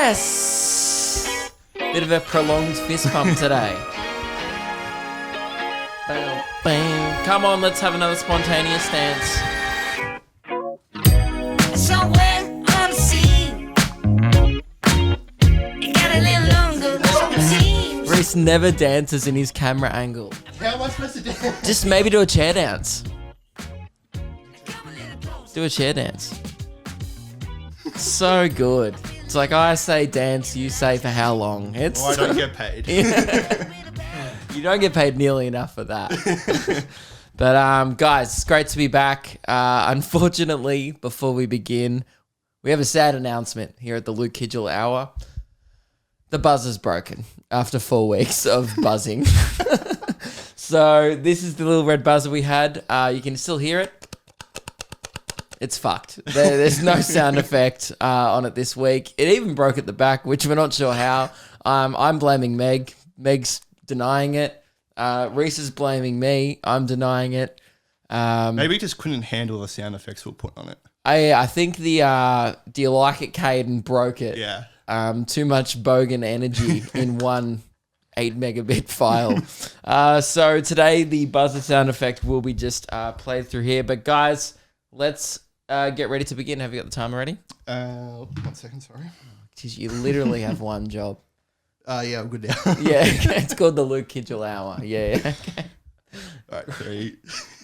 Yes! Bit of a prolonged fist pump today. Bam, bam. Come on, let's have another spontaneous dance. Somewhere on the sea, you got a little longer than it seems. Rhys never dances in his camera angle. How am I supposed to dance? Just maybe do a chair dance. Do a chair dance. So good. It's like I say dance, you say for how long. It's I don't get paid. You don't get paid nearly enough for that. But guys, it's great to be back. Unfortunately, before we begin, we have a sad announcement here at the Luke Kidgell Hour. The buzzer's broken after 4 weeks of buzzing. So this is the little red buzzer we had. You can still hear it. It's fucked. There's no sound effect on it this week. It even broke at the back, which we're not sure how. I'm blaming Meg. Meg's denying it. Rhys is blaming me. I'm denying it. Maybe he just couldn't handle the sound effects we'll put on it. I think the Do You Like It, Caden broke it. Yeah. Too much bogan energy in one 8 megabit file. So today the buzzer sound effect will be just played through here. But guys, let's get ready to begin. Have you got the timer ready? 1 second, sorry. Jeez, you literally have one job. Yeah, I'm good now. Yeah, it's called the Luke Kidgell Hour. Yeah. Okay. All right, 3.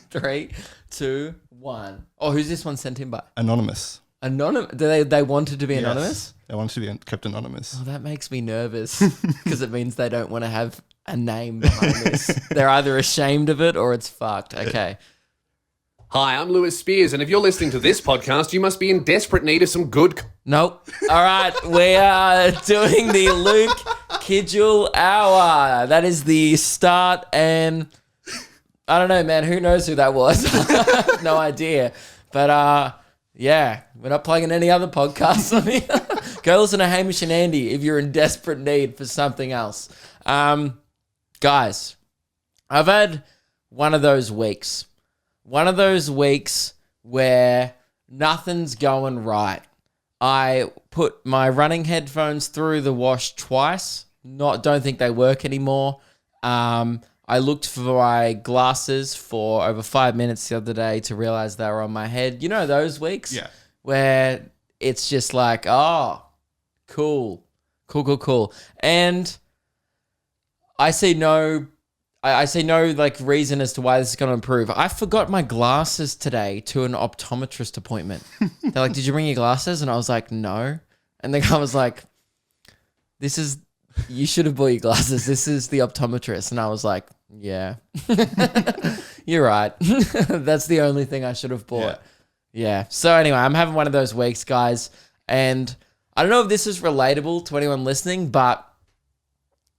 3, 2, 1. Oh, who's this one sent in by? Anonymous. Anonymous? They wanted to be anonymous? Yes, they wanted to be kept anonymous. Oh, that makes me nervous because it means they don't want to have a name behind this. They're either ashamed of it or it's fucked. Okay. Hi, I'm Lewis Spears, and if you're listening to this podcast, you must be in desperate need of some good... Nope. All right, we are doing the Luke Kidgell Hour. That is the start, and I don't know, man. Who knows who that was? No idea. But yeah, we're not plugging any other podcasts on here. Go listen to Hamish and Andy if you're in desperate need for something else. Guys, I've had one of those weeks. One of those weeks where nothing's going right. I put my running headphones through the wash twice. Don't think they work anymore. I looked for my glasses for over 5 minutes the other day to realize they were on my head. You know those weeks? Yeah. Where it's just like, oh, cool. And I see no like reason as to why this is going to improve. I forgot my glasses today to an optometrist appointment. They're like, "Did you bring your glasses?" And I was like, "No." And the guy was like, "You should have bought your glasses. This is the optometrist." And I was like, "Yeah, you're right. That's the only thing I should have bought." Yeah. So anyway, I'm having one of those weeks, guys, and I don't know if this is relatable to anyone listening, but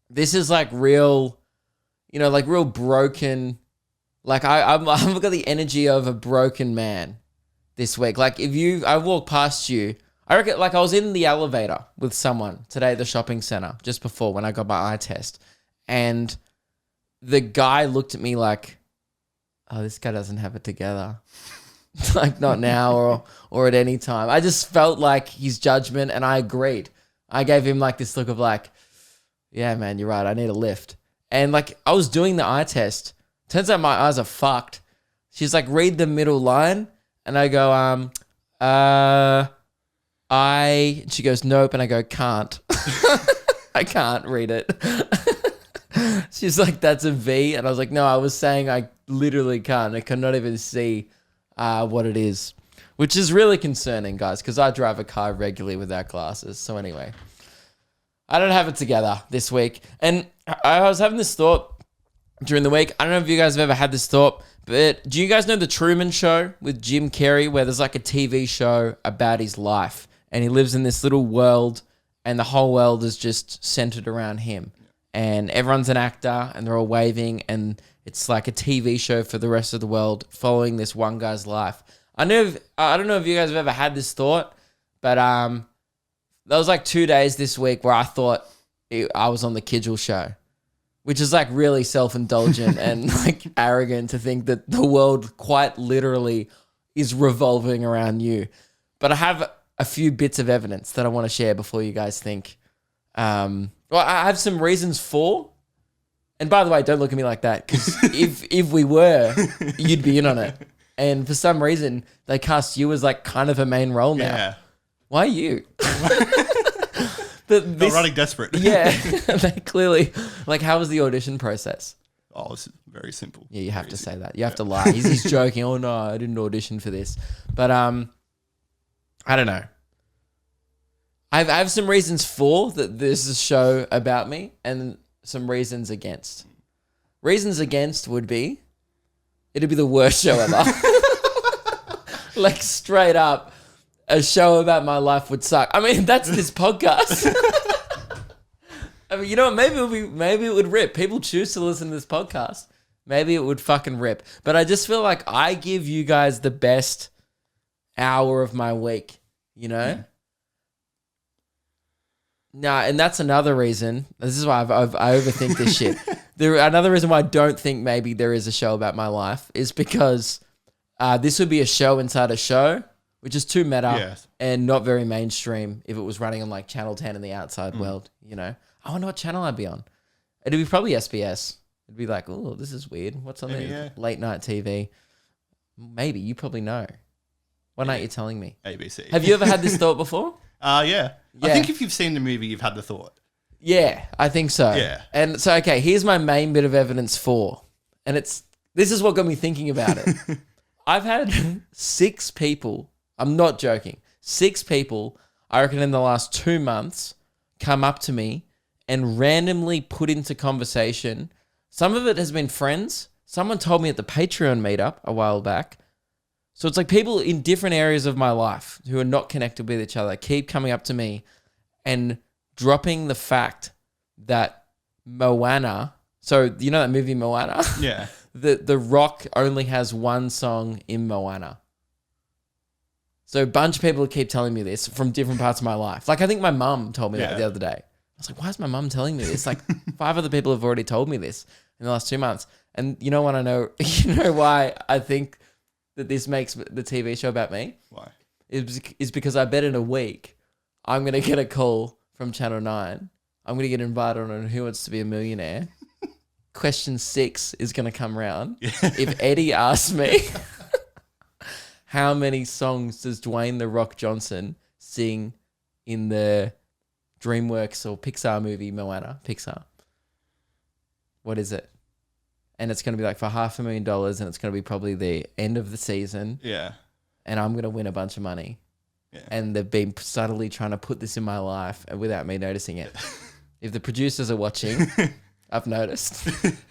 this is like real. You know, like real broken, like I've got the energy of a broken man this week. Like I walk past you, I reckon like I was in the elevator with someone today at the shopping center just before when I got my eye test. And the guy looked at me like, oh, this guy doesn't have it together. Like not now or at any time. I just felt like his judgment and I agreed. I gave him like this look of like, yeah, man, you're right. I need a lift. And like I was doing the eye test. Turns out my eyes are fucked. She's like, read the middle line. And I go, and she goes, nope. And I go, can't. I can't read it. She's like, that's a V. And I was like, no, I was saying I literally can't. I cannot even see what it is. Which is really concerning, guys, because I drive a car regularly without glasses. So anyway, I don't have it together this week. And I was having this thought during the week. I don't know if you guys have ever had this thought, but do you guys know the Truman Show with Jim Carrey, where there's like a TV show about his life and he lives in this little world and the whole world is just centered around him and everyone's an actor and they're all waving and it's like a TV show for the rest of the world following this one guy's life. I don't know if you guys have ever had this thought, but there was like 2 days this week where I thought I was on the Kidgell Show, which is like really self-indulgent and like arrogant to think that the world quite literally is revolving around you. But I have a few bits of evidence that I want to share before you guys think. Well, I have some reasons for. And by the way, don't look at me like that, because if we were, you'd be in on it. And for some reason, they cast you as like kind of a main role now. Yeah. Why you? But Not running desperate. Yeah, they clearly, like, how was the audition process? Oh, it's very simple. Yeah, you have Very to simple. say that. You have to lie. He's joking. Oh no, I didn't audition for this. But I don't know. I have some reasons for that this is a show about me, and some reasons against. Reasons against would be, it'd be the worst show ever. Like, straight up, a show about my life would suck. I mean, that's this podcast. I mean, you know what? Maybe it would rip. People choose to listen to this podcast. Maybe it would fucking rip. But I just feel like I give you guys the best hour of my week, you know? Yeah. Nah, and that's another reason. This is why I overthink this shit. Another reason why I don't think maybe there is a show about my life is because this would be a show inside a show, which is too meta Yes. and not very mainstream if it was running on like Channel 10 in the outside world, you know? I wonder what channel I'd be on. It'd be probably SBS. It'd be like, oh, this is weird. What's on Maybe, the yeah. late night TV? Maybe. You probably know. Why aren't you telling me? ABC. Have you ever had this thought before? Yeah. Yeah. I think if you've seen the movie, you've had the thought. Yeah, I think so. Yeah. And so, okay, here's my main bit of evidence for, and this is what got me thinking about it. I've had 6 people, I'm not joking, 6 people, I reckon in the last 2 months, come up to me and randomly put into conversation. Some of it has been friends. Someone told me at the Patreon meetup a while back. So it's like people in different areas of my life who are not connected with each other keep coming up to me and dropping the fact that Moana, so you know that movie Moana? Yeah. The Rock only has one song in Moana. So a bunch of people keep telling me this from different parts of my life. Like, I think my mum told me that the other day. I was like, why is my mum telling me this? Like 5 other people have already told me this in the last 2 months. And you know what I know? You know why I think that this makes the TV show about me? Why? Is because I bet in a week I'm going to get a call from Channel 9. I'm going to get invited on Who Wants to Be a Millionaire. Question 6 is going to come round. If Eddie asks me, how many songs does Dwayne "The Rock" Johnson sing in the DreamWorks or Pixar movie Moana? Pixar. What is it? And it's going to be like for $500,000, and it's going to be probably the end of the season, Yeah. and I'm going to win a bunch of money. Yeah. And they've been subtly trying to put this in my life without me noticing it. If the producers are watching, I've noticed.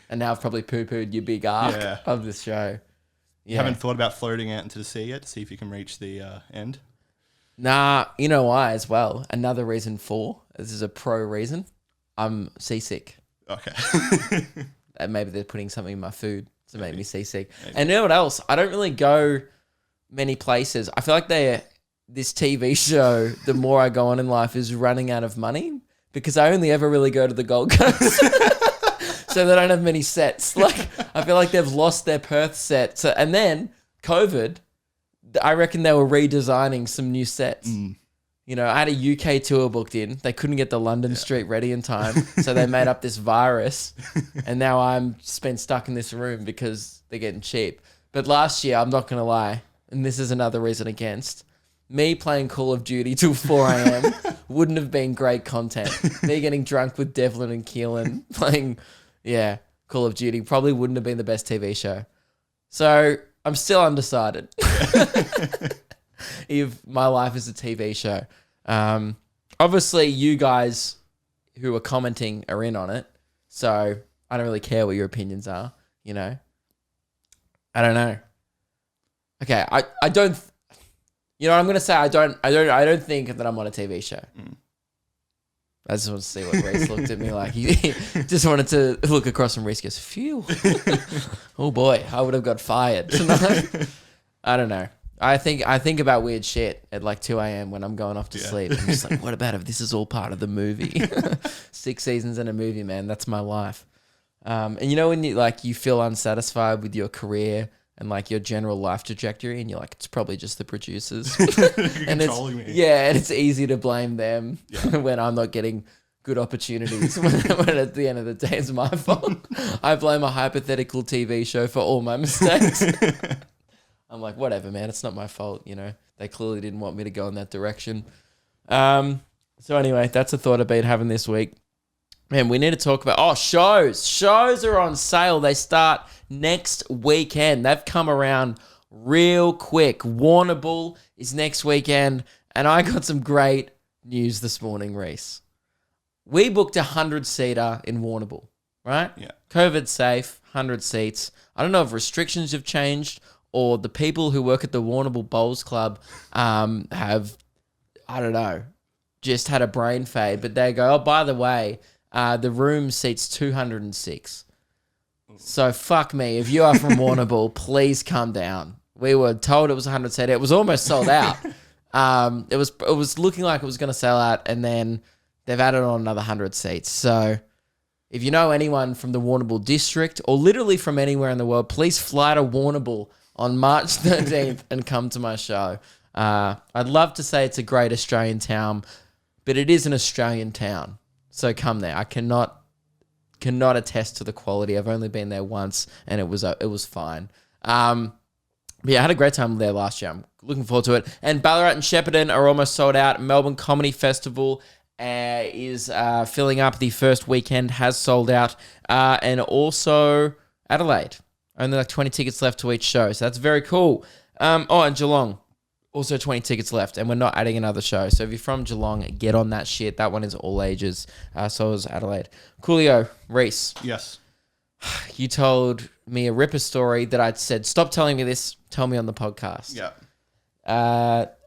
And now I've probably poo-pooed your big arc Yeah. of this show. You haven't thought about floating out into the sea yet to see if you can reach the end? Nah, you know why as well? Another reason for, this is a pro reason, I'm seasick. Okay. And maybe they're putting something in my food to make me seasick. And you know what else? I don't really go many places. I feel like this TV show, the more I go on in life, is running out of money because I only ever really go to the Gold Coast. So they don't have many sets. Like, I feel like they've lost their Perth set. So, and then COVID, I reckon they were redesigning some new sets. You know, I had a UK tour booked in. They couldn't get the London street ready in time. So they made up this virus. And now I'm just been stuck in this room because they're getting cheap. But last year, I'm not going to lie, and this is another reason against, me playing Call of Duty till 4 a.m. wouldn't have been great content. Me getting drunk with Devlin and Keelan playing, Call of Duty probably wouldn't have been the best TV show. So I'm still undecided if my life is a TV show. Obviously, you guys who are commenting are in on it. So I don't really care what your opinions are, you know? I don't know. Okay, I don't... You know what I'm gonna say? I don't think that I'm on a TV show. I just want to see what Rhys looked at me like. He just wanted to look across and Rhys goes, phew. Oh boy, I would have got fired tonight. I don't know. I think about weird shit at like 2 a.m. when I'm going off to sleep. I'm just like, what about if this is all part of the movie? 6 seasons in a movie, man. That's my life. And you know when you feel unsatisfied with your career and like your general life trajectory, and you're like, it's probably just the producers. And controlling me. Yeah, and it's easy to blame them when I'm not getting good opportunities. when at the end of the day, it's my fault. I blame a hypothetical TV show for all my mistakes. I'm like, whatever, man. It's not my fault. You know, they clearly didn't want me to go in that direction. So anyway, that's a thought I've been having this week. Man, we need to talk about shows. Shows are on sale. They start next weekend. They've come around real quick. Warrnambool is next weekend, and I got some great news this morning, Rhys. We booked a 100-seater in Warrnambool, right? Yeah. COVID safe, 100 seats. I don't know if restrictions have changed or the people who work at the Warrnambool Bowls Club have, I don't know, just had a brain fade. But they go, by the way, the room seats 206. So fuck me. If you are from Warrnambool, please come down. We were told it was 100 seater. It was almost sold out. It was looking like it was going to sell out, and then they've added on another 100 seats. So if you know anyone from the Warrnambool district or literally from anywhere in the world, please fly to Warrnambool on March 13th and come to my show. I'd love to say it's a great Australian town, but it is an Australian town. So come there. I cannot attest to the quality. I've only been there once, and it was fine. But yeah, I had a great time there last year. I'm looking forward to it. And Ballarat and Shepparton are almost sold out. Melbourne Comedy Festival is filling up. The first weekend has sold out. And also Adelaide. Only like 20 tickets left to each show. So that's very cool. And Geelong. Also 20 tickets left, and we're not adding another show. So if you're from Geelong, get on that shit. That one is all ages. So is Adelaide. Coolio, Rhys. Yes. You told me a ripper story that I'd said, stop telling me this, tell me on the podcast. Yeah.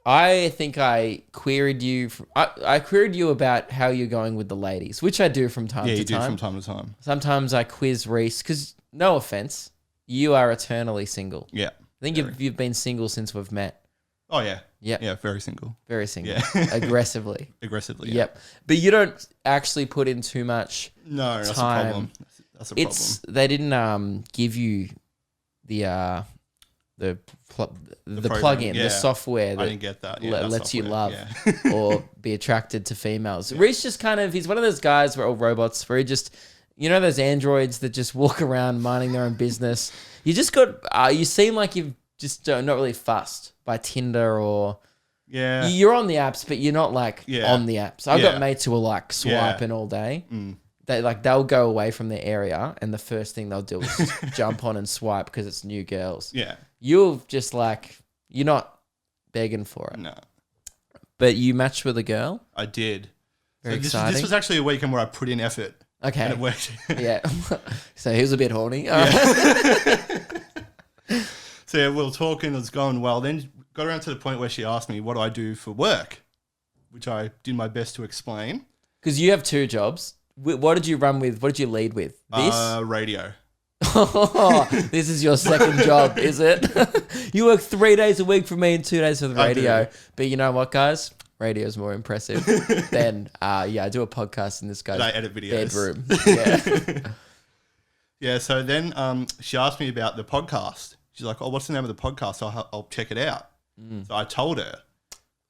I think I queried you. I queried you about how you're going with the ladies, which I do from time to time. Yeah, you do from time to time. Sometimes I quiz Rhys, because no offense, you are eternally single. Yeah. I think you've been single since we've met. Oh, yeah. Yep. Yeah, very single. Very single. Yeah. Aggressively. Aggressively, yeah. Yep. But you don't actually put in too much No, that's time. a problem. That's a problem. They didn't give you the program, plug-in, yeah. the software I that didn't get that. Yeah, that lets you love software, or be attracted to females. Rhys just he's one of those guys where all robots where he just, you know, those androids that just walk around minding their own business. You just got, you seem like you've just not really fussed by Tinder or... Yeah. You're on the apps, but you're not like on the apps. I've got mates who are like swiping all day. They'll go away from their area, and the first thing they'll do is jump on and swipe because it's new girls. Yeah. You're just like, you're not begging for it. No. But you matched with a girl? I did. Very This exciting. was actually a weekend where I put in effort. Okay. And it worked. Yeah. So he was a bit horny. All right. So yeah, we were talking, it was going well. Then got around to the point where she asked me, what do I do for work? Which I did my best to explain. Because you have two jobs. What did you run with? What did you lead with? This? Radio. This is your second job, is it? You work 3 days a week for me and 2 days for the radio. But you know what, guys? Radio is more impressive than, I do a podcast in this guy's I edit videos. bedroom. Yeah. Yeah, so then she asked me about the podcast. She's like, what's the name of the podcast? So I'll check it out. So I told her.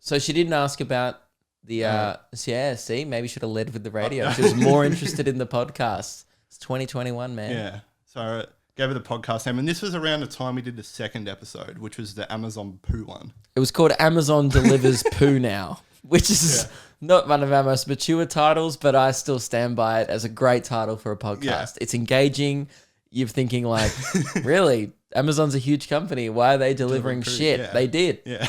So she didn't ask about the, see, maybe should have led with the radio. She was more interested in the podcast. It's 2021, man. Yeah. So I gave her the podcast name. And this was around the time we did the second episode, which was the Amazon poo one. It was called Amazon Delivers Poo Now, which is not one of our most mature titles, but I still stand by it as a great title for a podcast. Yeah. It's engaging. You're thinking like, really? Amazon's a huge company. Why are they delivering poo, shit? yeah. They did. Yeah.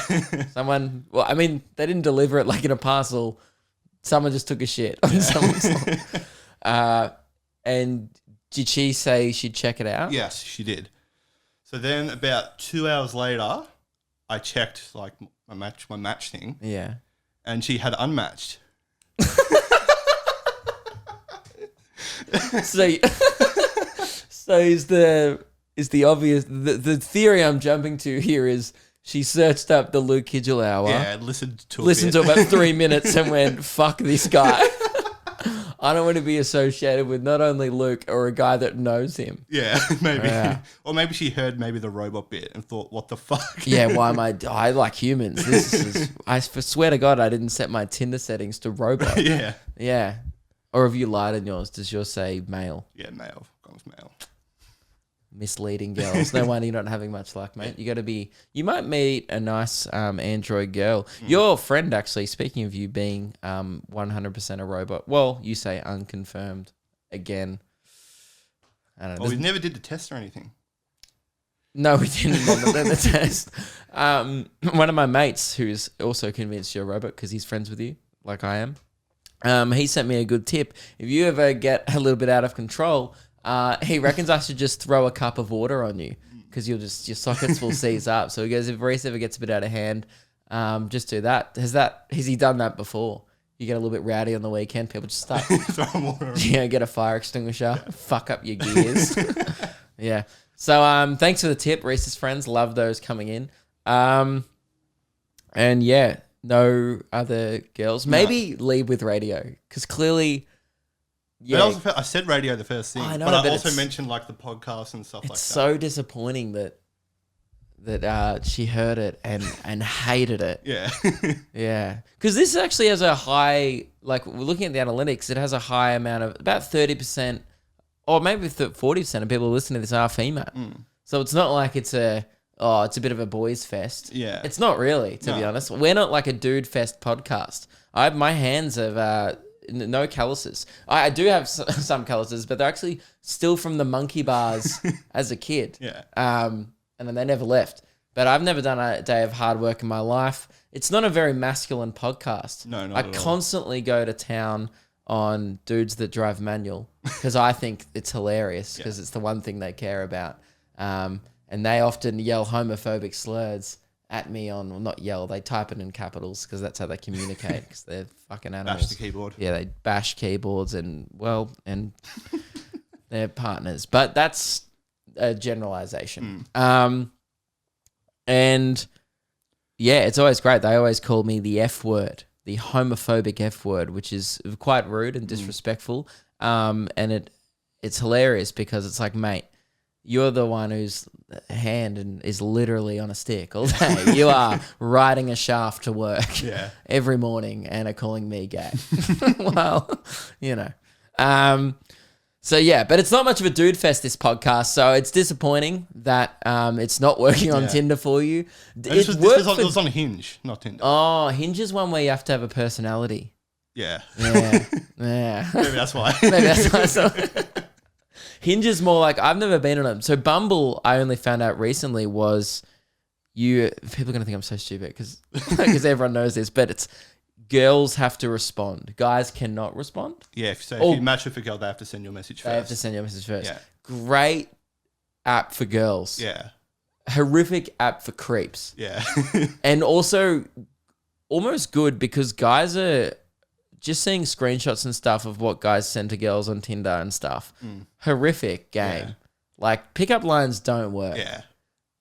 They didn't deliver it like in a parcel. Someone just took a shit on someone's and did she say she'd check it out? Yes, she did. So then about 2 hours later, I checked like my match thing. Yeah. And she had unmatched. So is the obvious the theory I'm jumping to here is she searched up the Luke Kidgell Hour. Yeah, listened to about 3 minutes and went, fuck this guy. I don't want to be associated with not only Luke or a guy that knows him. Yeah, maybe. Yeah. Or maybe she heard maybe the robot bit and thought, what the fuck? Yeah, why am I like humans. This is, swear to God, I didn't set my Tinder settings to robot. Yeah. Yeah. Or have you lied on yours? Does yours say male? Yeah, male. Gone with male. Misleading girls. No wonder you're not having much luck, mate. You might meet a nice android girl. Your friend, actually, speaking of you being 100% a robot, well, you say unconfirmed again. I don't know. Oh, we never did the test or anything. No, we didn't on the test. One of my mates, who's also convinced you're a robot because he's friends with you, like I am, he sent me a good tip. If you ever get a little bit out of control, he reckons I should just throw a cup of water on you because your sockets will seize up. So he goes, if Rhys ever gets a bit out of hand, just do that. Has he done that before? You get a little bit rowdy on the weekend, people just start Throw water. get a fire extinguisher, fuck up your gears. Yeah. So thanks for the tip, Rhys's friends. Love those coming in. And yeah, no other girls. Maybe lead with radio because clearly. Yeah, I said radio the first thing, I know, but I but also it's- mentioned like the podcast and stuff like that. it's so disappointing that she heard it and hated it. Yeah. Yeah, because this actually has a high, like we're looking at the analytics, it has a high amount of about 30%, or maybe 40% of people listening to this are female. So it's not like it's a bit of a boys fest. Yeah. It's not really, to be honest. We're not like a dude fest podcast. My hands have no calluses. I do have some calluses, but they're actually still from the monkey bars as a kid. Yeah. And then they never left. But I've never done a day of hard work in my life. It's not a very masculine podcast. No, not I at all. constantly go to town on dudes that drive manual because I think it's hilarious because it's the one thing they care about. And they often yell homophobic slurs at me not yell, they type it in capitals because that's how they communicate because they're fucking animals. Bash the keyboard. Yeah, they bash keyboards and they're partners. But that's a generalization. And yeah, it's always great. They always call me the F word, the homophobic F word, which is quite rude and disrespectful. And it's hilarious because it's like, mate, you're the one whose hand is literally on a stick all day. You are riding a shaft to work every morning and are calling me gay. Well, you know. So yeah, but it's not much of a dude fest, this podcast. So it's disappointing that it's not working on Tinder for you. It was on Hinge, not Tinder. Oh, Hinge is one where you have to have a personality. Yeah. Yeah. Yeah. Maybe that's why. Maybe that's why I saw it. Hinge is more like, I've never been on them. So Bumble, I only found out recently was people are going to think I'm so stupid because everyone knows this, but it's girls have to respond. Guys cannot respond. Yeah, if you match with a girl, they have to send you a message first. They have to send you a message first. Yeah. Great app for girls. Yeah. Horrific app for creeps. Yeah. And also almost good because guys are just seeing screenshots and stuff of what guys send to girls on Tinder and stuff. Horrific game. Yeah. Like pickup lines don't work. Yeah.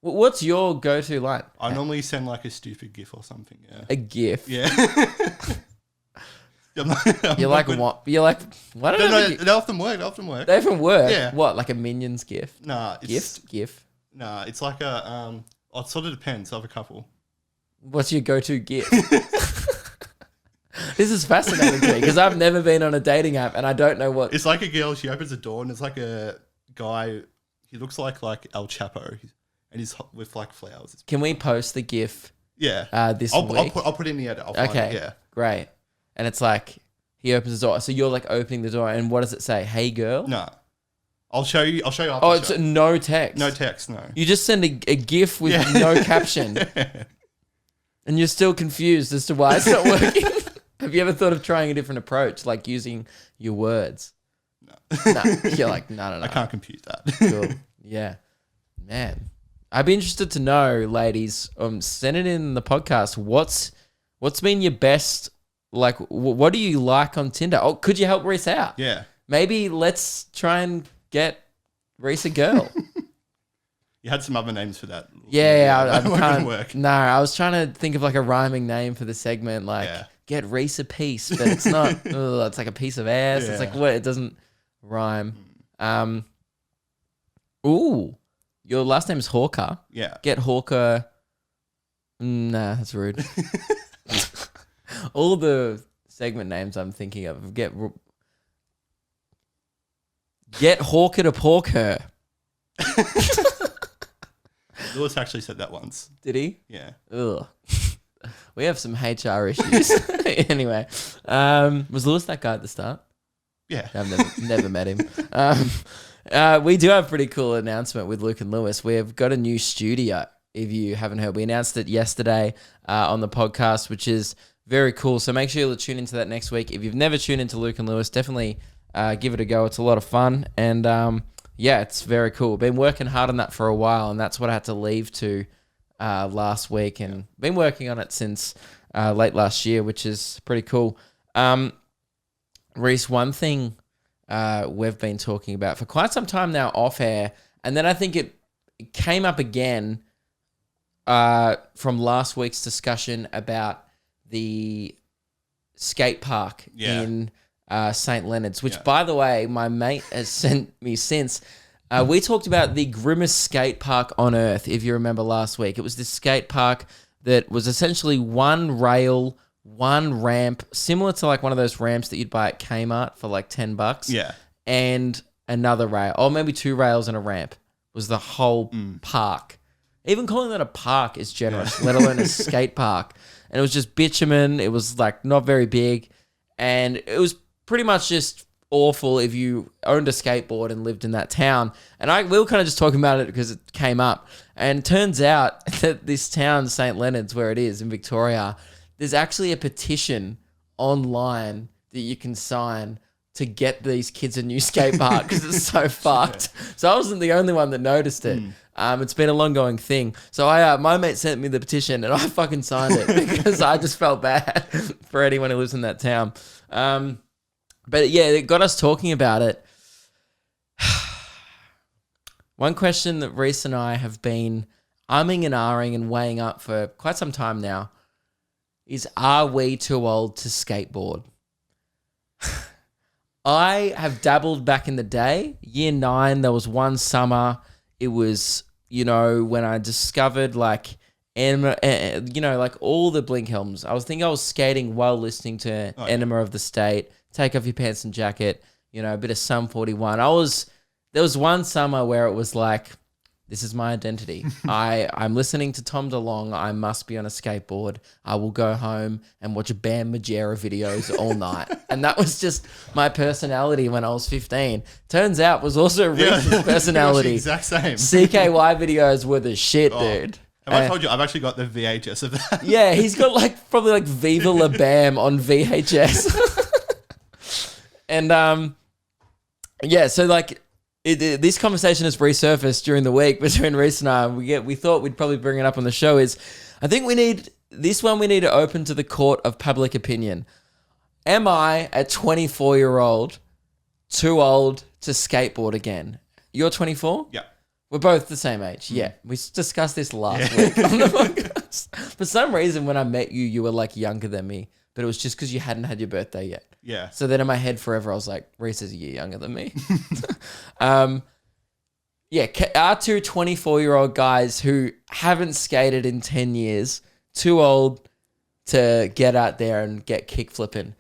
What's your go-to line? I normally send like a stupid GIF or something. Yeah. A GIF. Yeah. You're like what? You're like what? They often work. They often work. Yeah. What? Like a Minions GIF? Nah, GIF. Nah, it's like a it sort of depends. I have a couple. What's your go-to GIF? This is fascinating to me because I've never been on a dating app and I don't know what. It's like a girl. She opens the door and it's like a guy. He looks like El Chapo, and he's with like flowers. Can we post the GIF? Yeah. This I'll week. put it in the edit. I'll find Okay. it, yeah. Great. And it's like he opens the door. So you're like opening the door, and what does it say? Hey, girl. No. I'll show you after Oh, the it's show. no text. No text. No. You just send a GIF with no caption, and you're still confused as to why it's not working. Have you ever thought of trying a different approach, like using your words? No. You're like, no. I can't compute that. Cool. Yeah. Man. I'd be interested to know, ladies, send it in the podcast. What's been your best, like, what do you like on Tinder? Oh, could you help Rhys out? Yeah. Maybe let's try and get Rhys a girl. You had some other names for that. Yeah, I that won't can't work. No, I was trying to think of like a rhyming name for the segment, like get Rhys a piece, but it's not. It's like a piece of ass. It's like what? It doesn't rhyme. Ooh, your last name is Hawker. Yeah. Get Hawker. Nah, that's rude. All the segment names I'm thinking of. Get Hawker to pork her. Lewis actually said that once. Did he? Yeah. Ugh. We have some HR issues. Anyway, was Lewis that guy at the start? Yeah. I've never met him. We do have a pretty cool announcement with Luke and Lewis. We've got a new studio. If you haven't heard, we announced it yesterday on the podcast, which is very cool. So make sure you tune into that next week. If you've never tuned into Luke and Lewis, definitely give it a go. It's a lot of fun. And yeah, it's very cool. Been working hard on that for a while, and that's what I had to leave to last week. And been working on it since late last year, which is pretty cool. Rhys, one thing we've been talking about for quite some time now off air, and then I think it came up again from last week's discussion about the skate park in St. Leonard's, which, by the way, my mate has sent me since. We talked about the grimmest skate park on earth, if you remember last week. It was this skate park that was essentially one rail, one ramp, similar to like one of those ramps that you'd buy at Kmart for like $10. Yeah. And another rail, or maybe two rails and a ramp was the whole park. Even calling that a park is generous, let alone a skate park. And it was just bitumen. It was like not very big. And it was pretty much just awful if you owned a skateboard and lived in that town. And we were kind of just talking about it because it came up. And it turns out that this town, St. Leonard's, where it is in Victoria, there's actually a petition online that you can sign to get these kids a new skate park because it's so fucked. So I wasn't the only one that noticed it. It's been a long-going thing. So my mate sent me the petition and I fucking signed it because I just felt bad for anyone who lives in that town. But yeah, it got us talking about it. One question that Rhys and I have been umming and ahhing and weighing up for quite some time now is, are we too old to skateboard? I have dabbled back in the day. Year 9, there was one summer. It was, when I discovered like all the Blink albums. I was skating while listening to Enema of the State, Take Off Your Pants and Jacket, a bit of Sum 41. There was one summer where it was like, this is my identity. I'm listening to Tom DeLonge. I must be on a skateboard. I will go home and watch Bam Margera videos all night. And that was just my personality when I was 15. Turns out was also Rhys' personality. Exact same. CKY videos were the shit, dude. Have I told you, I've actually got the VHS of that. Yeah, he's got probably Viva La Bam on VHS. And yeah, so this conversation has resurfaced during the week between Rhys and I. We thought we'd probably bring it up on the show. I think we need to open to the court of public opinion. Am I, a 24-year-old, too old to skateboard again? You're 24? Yeah. We're both the same age. Yeah. We discussed this last week on the podcast. For some reason, when I met you, you were younger than me, but it was just because you hadn't had your birthday yet. Yeah. So then in my head forever, I was like, Rhys is a year younger than me. Yeah, our two 24-year-old guys who haven't skated in 10 years, too old to get out there and get kick flipping.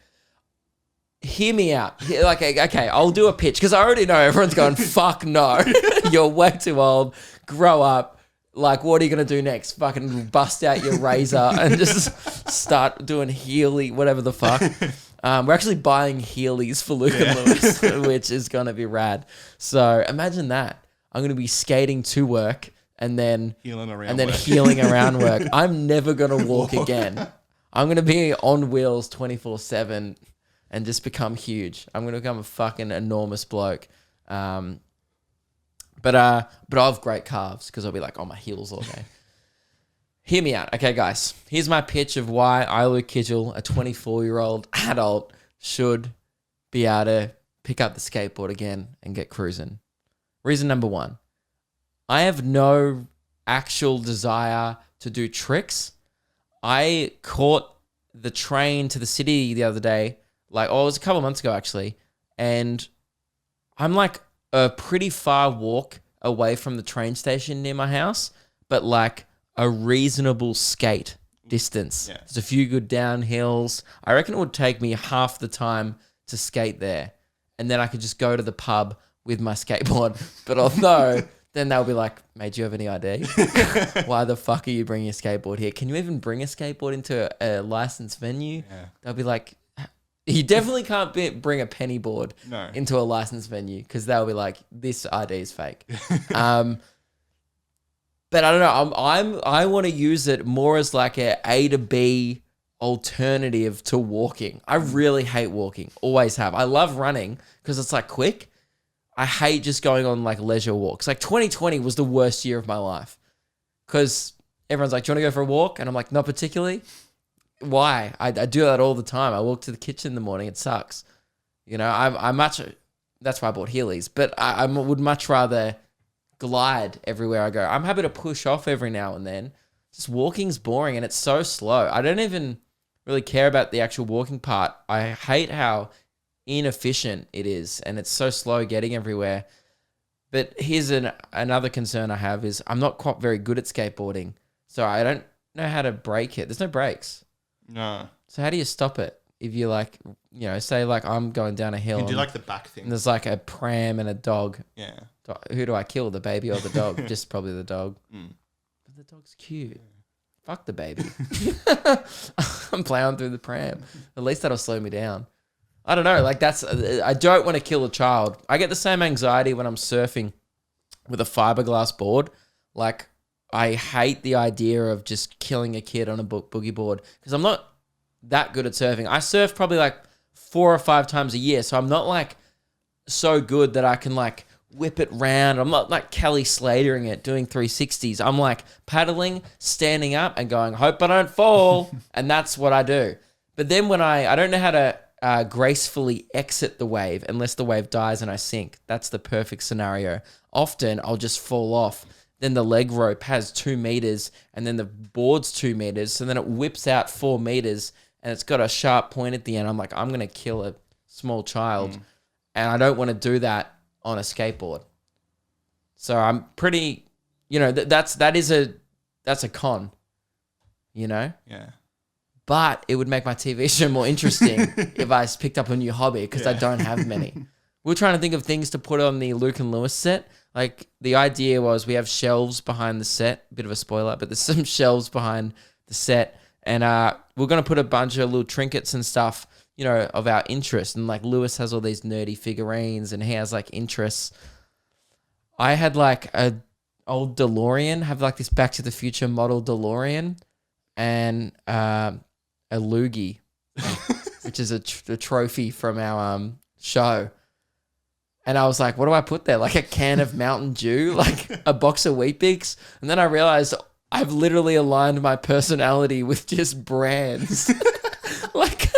Hear me out. Okay, I'll do a pitch because I already know everyone's going, fuck no. You're way too old. Grow up. What are you going to do next? Fucking bust out your razor and just start doing Healy, whatever the fuck. We're actually buying Heelys for Luke and Lewis, which is going to be rad. So imagine that. I'm going to be skating to work and then healing around work. I'm never going to walk again. I'm going to be on wheels 24/7 and just become huge. I'm going to become a fucking enormous bloke. But I'll have great calves because I'll be on my heels all day. Hear me out. Okay, guys. Here's my pitch of why I, Luke Kidgell, a 24-year-old adult, should be able to pick up the skateboard again and get cruising. Reason number 1. I have no actual desire to do tricks. I caught the train to the city the other day. Like, oh, it was a couple of months ago actually, and I'm like a pretty far walk away from the train station near my house, but like a reasonable skate distance. Yeah. There's a few good downhills. I reckon it would take me half the time to skate there, and then I could just go to the pub with my skateboard. But although then they'll be like, mate, do you have any ID? Why the fuck are you bringing a skateboard here? Can you even bring a skateboard into a licensed venue? Yeah. They'll be like, you definitely can't bring a penny board No. into a licensed venue because they'll be like, this ID is fake. But I don't know. I want to use it more as like A to B alternative to walking. I really hate walking. Always have. I love running because it's like quick. I hate just going on like leisure walks. Like 2020 was the worst year of my life because everyone's like, do you want to go for a walk? And I'm like, not particularly. Why? I do that all the time. I walk to the kitchen in the morning. It sucks. You know, that's why I bought Heelys, but I would much rather glide everywhere I go. I'm happy to push off every now and then. Just walking's boring and it's so slow. I don't even really care about the actual walking part. I hate how inefficient it is and it's so slow getting everywhere. But here's another concern I have is I'm not quite very good at skateboarding. So I don't know how to brake it. There's no brakes. No. So how do you stop it? If you like, you know, say like I'm going down a hill. You can do and like the back thing. there's like a pram and a dog. Yeah. Who do I kill, the baby or the dog? Just probably the dog. But the dog's cute. Fuck the baby. I'm plowing through the pram. At least that'll slow me down. I don't know. Like I don't want to kill a child. I get the same anxiety when I'm surfing with a fiberglass board. Like I hate the idea of just killing a kid on a boogie board because I'm not that good at surfing. I surf probably like 4 or 5 times a year. So I'm not like so good that I can like whip it round. I'm not like Kelly Slatering it, doing 360s. I'm like paddling, standing up and going, hope I don't fall. And that's what I do. But then when I don't know how to gracefully exit the wave unless the wave dies and I sink. That's the perfect scenario. Often I'll just fall off. Then the leg rope has 2 meters and then the board's 2 meters. So then it whips out 4 meters and it's got a sharp point at the end. I'm like, I'm going to kill a small child. And I don't want to do that on a skateboard. So I'm pretty, you know, that's a con, you know? Yeah. But it would make my TV show more interesting if I picked up a new hobby because I don't have many. We were trying to think of things to put on the Luke and Lewis set. Like the idea was we have shelves behind the set, bit of a spoiler, but there's some shelves behind the set. And we're going to put a bunch of little trinkets and stuff, you know, of our interest. And like Lewis has all these nerdy figurines and he has like interests. I had like a old DeLorean, have like this Back to the Future model DeLorean and a loogie, which is a trophy from our show. And I was like, what do I put there? Like a can of Mountain Dew, like a box of Weet-Bix. And then I realized I've literally aligned my personality with just brands. like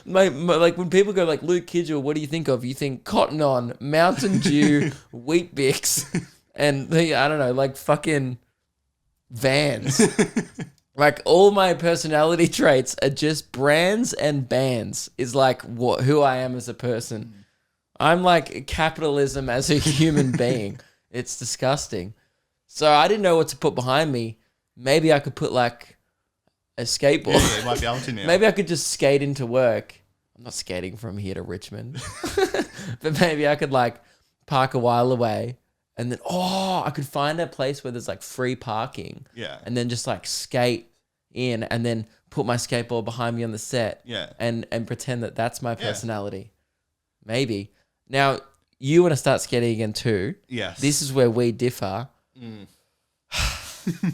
like when people go like, Luke Kidgell, what do you think of? You think Cotton On, Mountain Dew, Weet-Bix, and I don't know, like fucking Vans. Like all my personality traits are just brands and bands is like who I am as a person. I'm like capitalism as a human being. It's disgusting. So I didn't know what to put behind me. Maybe I could put like a skateboard. Yeah, you might be able to now. Maybe I could just skate into work. I'm not skating from here to Richmond. But maybe I could like park a while away and then, I could find a place where there's like free parking. Yeah. And then just like skate in and then put my skateboard behind me on the set. Yeah. And pretend that that's my personality. Maybe. Now, you want to start skating again too. Yes. This is where we differ.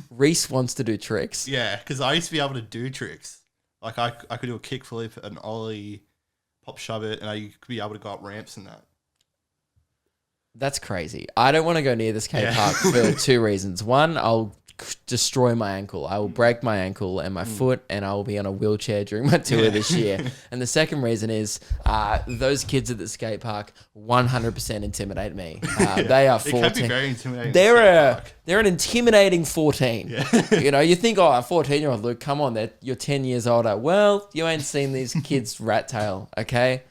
Rhys wants to do tricks. Yeah, because I used to be able to do tricks. Like I could do a kickflip, an ollie, pop shove it, and I could be able to go up ramps and that. That's crazy. I don't want to go near the skate park for 2 reasons. One, I'll destroy my ankle. I will break my ankle and my foot, and I will be on a wheelchair during my tour this year. And the second reason is those kids at the skate park 100% intimidate me. They are 14. It can be very intimidating. They're an intimidating 14. You know, you think, oh, a 14-year-old, Luke, come on, you're 10 years older. Well, you ain't seen these kids' rat tail, okay?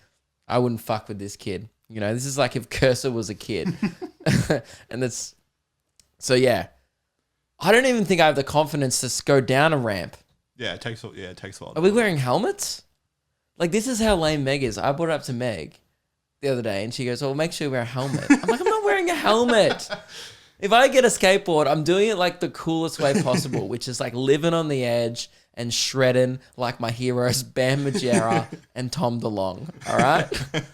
I wouldn't fuck with this kid. You know, this is like if Cursor was a kid. And that's... So, yeah. I don't even think I have the confidence to go down a ramp. Yeah, it takes a while. Are we wearing helmets? Like, this is how lame Meg is. I brought it up to Meg the other day, and she goes, well, make sure you wear a helmet. I'm like, I'm not wearing a helmet. If I get a skateboard, I'm doing it like the coolest way possible, which is like living on the edge and shredding like my heroes, Bam Margera and Tom DeLonge. All right?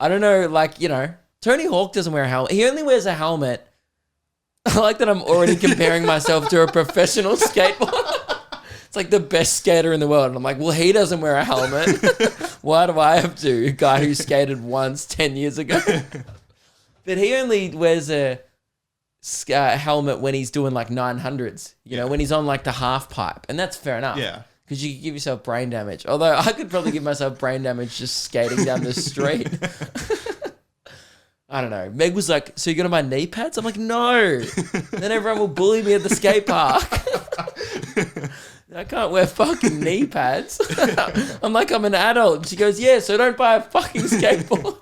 I don't know, like, you know, Tony Hawk doesn't wear a helmet. He only wears a helmet. I like that I'm already comparing myself to a professional skateboarder. It's like the best skater in the world. And I'm like, well, he doesn't wear a helmet. Why do I have to? A guy who skated once 10 years ago. But he only wears a helmet when he's doing like 900s, you know, when he's on like the half pipe. And that's fair enough. Yeah. Because you give yourself brain damage. Although I could probably give myself brain damage just skating down the street. I don't know. Meg was like, so you're going to buy knee pads? I'm like, no. Then everyone will bully me at the skate park. I can't wear fucking knee pads. I'm like, I'm an adult. And she goes, yeah, so don't buy a fucking skateboard.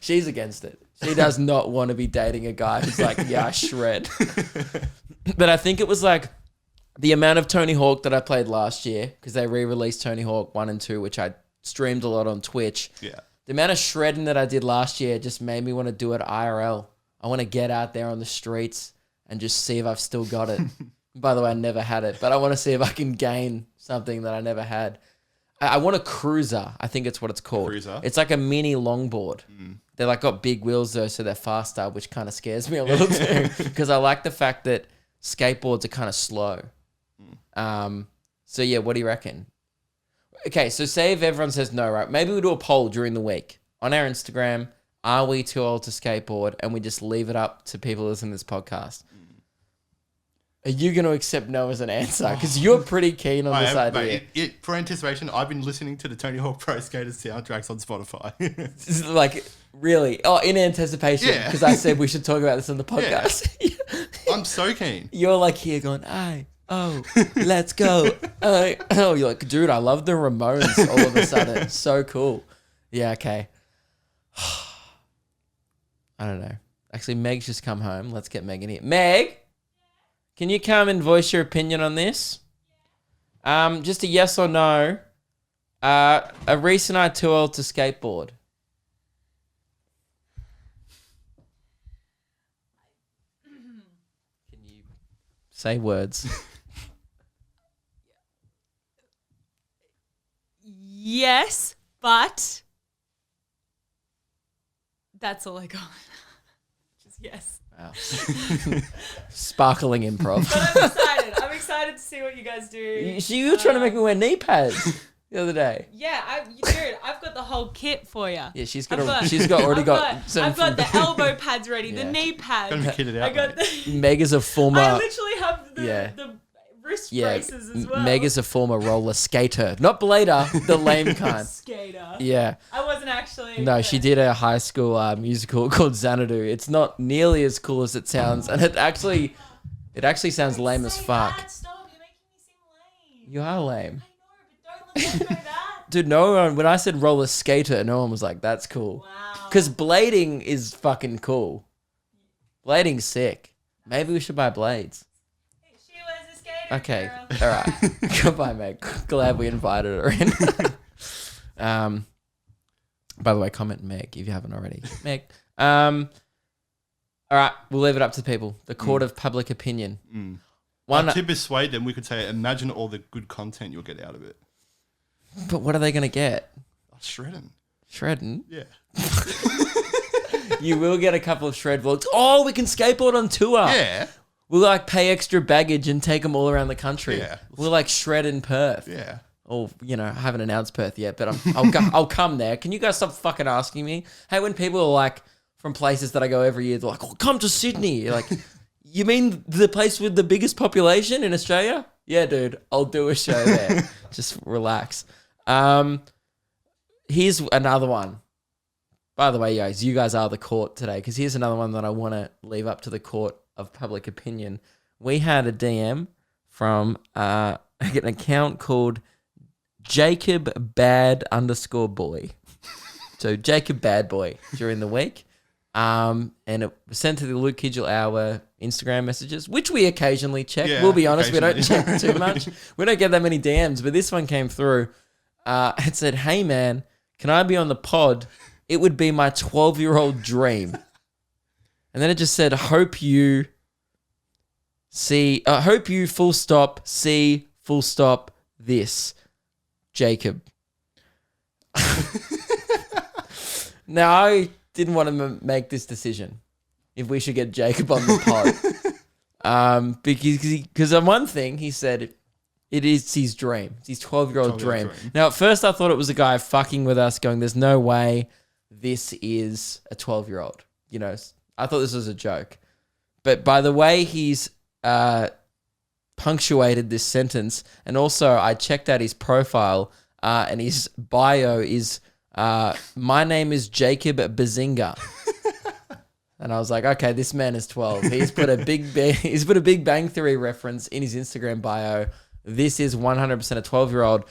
She's against it. She does not want to be dating a guy who's like, yeah, I shred. But I think it was like the amount of Tony Hawk that I played last year, because they re-released Tony Hawk 1 and 2, which I streamed a lot on Twitch. Yeah. The amount of shredding that I did last year just made me want to do it IRL. I want to get out there on the streets and just see if I've still got it. By the way, I never had it, but I want to see if I can gain something that I never had. I want a cruiser. I think it's what it's called. Cruiser? It's like a mini longboard. They're like got big wheels though, so they're faster, which kind of scares me a little too, because I like the fact that skateboards are kind of slow. So yeah, what do you reckon? Okay, so say if everyone says no, right? Maybe we do a poll during the week on our Instagram. Are we too old to skateboard? And we just leave it up to people listening to this podcast. Are you going to accept no as an answer? Because you're pretty keen on this idea. Mate, for anticipation, I've been listening to the Tony Hawk Pro Skaters soundtracks on Spotify. Like, really? Oh, in anticipation. Yeah. Because I said we should talk about this on the podcast. Yeah. I'm so keen. You're like here going, let's go. You're like, dude, I love the Ramones all of a sudden. So cool. Yeah, okay. I don't know. Actually, Meg's just come home. Let's get Meg in here. Meg, can you come and voice your opinion on this? Just a yes or no. Are Rhys and I too old to skateboard? Can you say words? Yes, but that's all I got. Just yes. Wow. Sparkling improv. But I'm excited. I'm excited to see what you guys do. You were trying to make me wear knee pads the other day. Yeah, dude, I've got the whole kit for you. Yeah, she's got already got some. I've got the elbow pads ready, Yeah. the knee pads. Gonna be kitted out. I got the. Meg is a former. I literally have the wrist braces as well. Meg is a former roller skater, not blader, the lame kind. Skater. Yeah. I wasn't actually. No, she did a high school musical called Xanadu. It's not nearly as cool as it sounds, and it actually sounds lame as fuck. Stop! You're making me seem lame. You are lame. I know, but don't let them know that. Dude, no one, when I said roller skater, no one was like, that's cool. Wow. Because blading is fucking cool. Blading's sick. Maybe we should buy blades. She was a skater. Okay. Girl. All right. Goodbye, Meg. Glad we invited her in. By the way, comment Meg if you haven't already. Meg. All right. We'll leave it up to the people. The court of public opinion. To persuade them, we could say, imagine all the good content you'll get out of it. But what are they going to get? Shredding. Shredding? Yeah. You will get a couple of shred vlogs. Oh, we can skateboard on tour. Yeah. We'll like pay extra baggage and take them all around the country. Yeah. We'll like shred in Perth. Yeah. Or, I haven't announced Perth yet, but I'll come there. Can you guys stop fucking asking me? Hey, when people are like from places that I go every year, they're like, oh, come to Sydney. You're like, You mean the place with the biggest population in Australia? Yeah, dude, I'll do a show there. Just relax. Here's another one. By the way, guys, you guys are the court today, because here's another one that I want to leave up to the court of public opinion. We had a DM from an account called Jacob Bad _boy. So Jacob Bad Boy during the week. And it was sent to the Luke Kidgell Hour Instagram messages, which we occasionally check. Yeah, we'll be honest, we don't occasionally. check too much. We don't get that many DMs, but this one came through. It said, "Hey man, can I be on the pod? It would be my 12-year-old dream." And then it just said, hope you full stop, see full stop this, Jacob. Now, I didn't want to make this decision if we should get Jacob on the pod. Because on one thing, he said it is his dream. It's his 12-year-old dream. Now, at first, I thought it was a guy fucking with us going, there's no way this is a 12-year-old. You know, I thought this was a joke. But by the way he's punctuated this sentence, and also I checked out his profile, and his bio is, my name is Jacob Bazinga. And I was like, okay, this man is 12. He's put a Big Bang Theory reference in his Instagram bio. This is 100% a 12-year-old.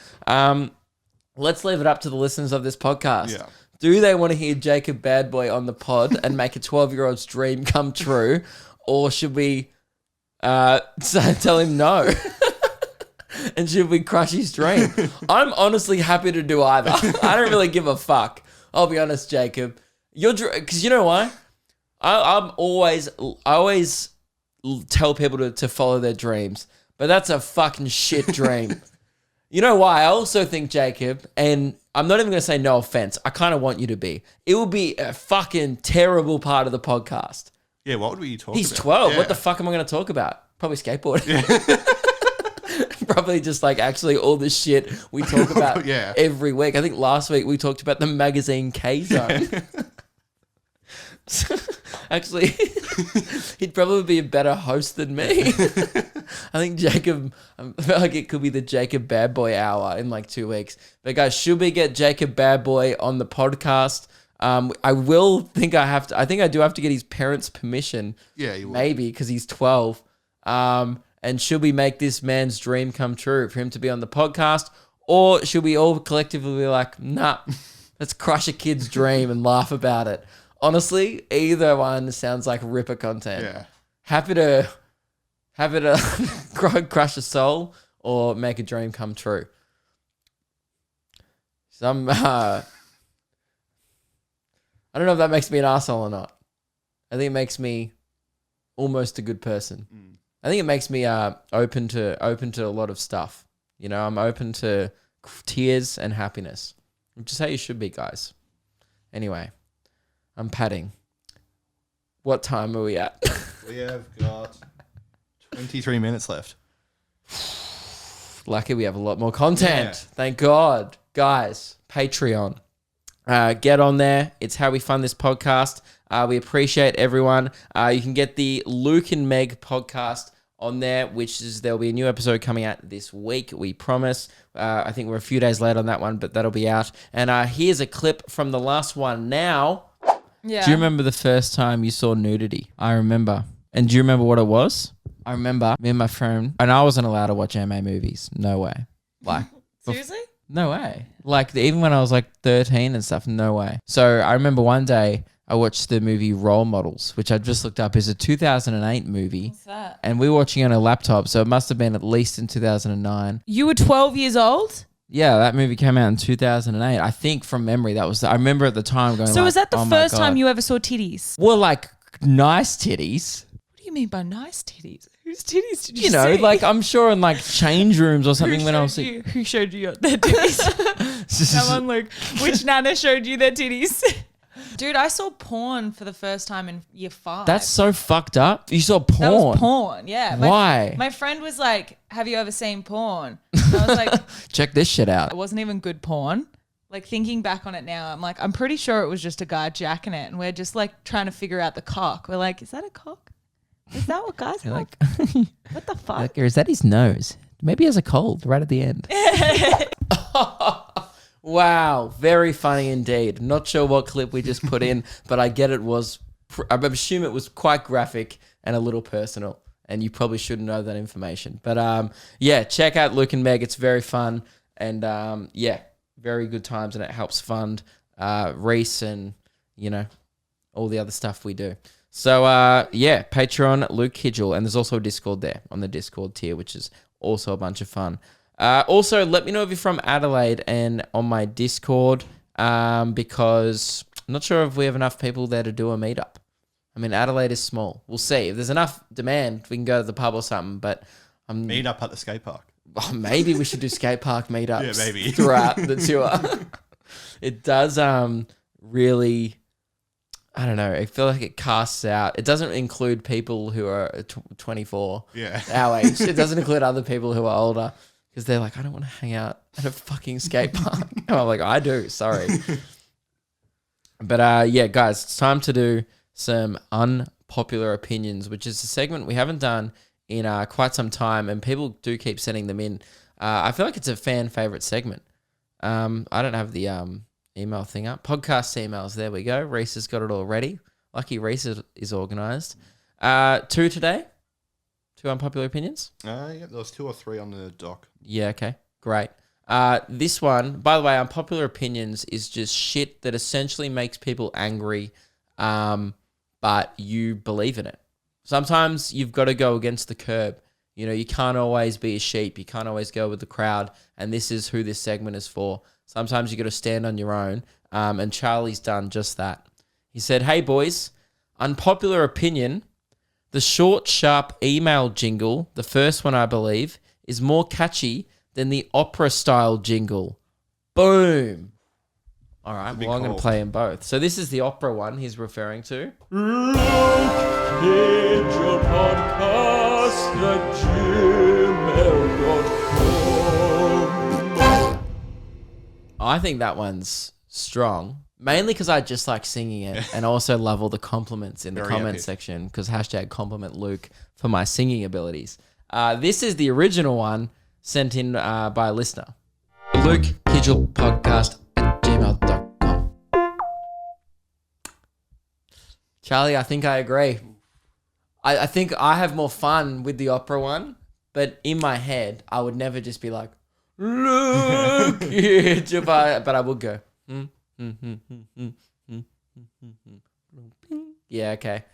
Let's leave it up to the listeners of this podcast. Yeah. Do they want to hear Jacob Bad Boy on the pod and make a 12-year-old's dream come true? Or should we tell him no? And should we crush his dream? I'm honestly happy to do either. I don't really give a fuck. I'll be honest, Jacob. Because you know why? I always tell people to follow their dreams, but that's a fucking shit dream. You know why? I also think, Jacob, and I'm not even going to say no offense, I kind of want you to be. It will be a fucking terrible part of the podcast. Yeah, what would we talk He's about? 12. Yeah. What the fuck am I going to talk about? Probably skateboarding. Probably just like actually all the shit we talk about Yeah. every week. I think last week we talked about the magazine K-Zone. Actually, he'd probably be a better host than me. I think Jacob, I feel like it could be the Jacob Bad Boy Hour in like 2 weeks. But guys, should we get Jacob Bad Boy on the podcast? I think I do have to get his parents' permission. Yeah, you will. Maybe, because he's 12. And should we make this man's dream come true for him to be on the podcast? Or should we all collectively be like, nah, let's crush a kid's dream and laugh about it? Honestly, either one sounds like ripper content. Yeah. Happy to crush a soul or make a dream come true. I don't know if that makes me an arsehole or not. I think it makes me almost a good person. I think it makes me open to a lot of stuff. You know, I'm open to tears and happiness, which is how you should be, guys. Anyway, I'm padding. What time are we at? We have got 23 minutes left. Lucky we have a lot more content. Yeah. Thank God. Guys, Patreon. Get on there. It's how we fund this podcast. We appreciate everyone. You can get the Luke and Meg podcast on there, there'll be a new episode coming out this week, we promise. I think we're a few days late on that one, but that'll be out. And here's a clip from the last one now. Yeah. Do you remember the first time you saw nudity? I remember. And do you remember what it was? I remember me and my friend, and I wasn't allowed to watch MA movies. No way. Like, Seriously? no way. Like, even when I was like 13 and stuff, no way. So I remember one day I watched the movie Role Models, which I just looked up. It's a 2008 movie. What's that? And we were watching it on a laptop, so it must have been at least in 2009. You were 12 years old? Yeah, that movie came out in 2008. I think from memory, I remember at the time going So like, was that the oh my first time God. you ever saw titties? Well, like, nice titties. What do you mean by nice titties? Whose titties did you You know, see? like, I'm sure in like change rooms or something when I was... Who showed you their titties? Someone Luke. Which nana showed you their titties? Dude, I saw porn for the first time in year 5. That's so fucked up. You saw porn. That was porn, yeah. Why? My friend was like, have you ever seen porn? And I was like, Check this shit out. it wasn't even good porn. Like, thinking back on it now, I'm like, I'm pretty sure it was just a guy jacking it, and we're just like trying to figure out the cock. We're like, is that a cock? Is that what guys have? Like, What the fuck? like, or is that his nose? Maybe he has a cold right at the end. Wow, very funny indeed. Not sure what clip we just put in, but I get it was. I assume it was quite graphic and a little personal, and you probably shouldn't know that information. But yeah, check out Luke and Meg. It's very fun, and yeah, very good times, and it helps fund Rhys and all the other stuff we do. So yeah, Patreon, Luke Kidgell, and there's also a Discord there on the Discord tier, which is also a bunch of fun. Also, let me know if you're from Adelaide and on my Discord, because I'm not sure if we have enough people there to do a meetup. I mean, Adelaide is small. We'll see. If there's enough demand, we can go to the pub or something, but Meet up at the skate park. maybe we should do skate park meetups Yeah, maybe. throughout the tour. It does really... I don't know. I feel like it casts out. It doesn't include people who are 24, Yeah. our age. It doesn't include other people who are older because they're like, I don't want to hang out at a fucking skate park. And I'm like, I do. Sorry. But yeah, guys, it's time to do some unpopular opinions, which is a segment we haven't done in quite some time, and people do keep sending them in. I feel like it's a fan favorite segment. I don't have the email thing up. Podcast emails. There we go. Rhys has got it all ready. Lucky Rhys is organised. 2 today. 2 unpopular opinions. Yeah, there was 2 or 3 on the doc. Yeah, okay. Great. This one, by the way, unpopular opinions is just shit that essentially makes people angry, but you believe in it. Sometimes you've got to go against the curb. You can't always be a sheep. You can't always go with the crowd, and this is who this segment is for. Sometimes you got to stand on your own, and Charlie's done just that. He said, "Hey boys, unpopular opinion, the short, sharp email jingle, the first one I believe, is more catchy than the opera-style jingle." Boom. All right, well, I'm going to play them both. So this is the opera one he's referring to. Luke Kidgell Podcast at gmail.com. I think that one's strong, mainly because I just like singing it and also love all the compliments in the comment section because #compliment Luke for my singing abilities. This is the original one sent in by a listener. Luke Kidgell Podcast at gmail.com. Charlie, I think I agree. I think I have more fun with the opera one, but in my head, I would never just be like, Luke Kidgell, but I would go. Yeah, okay.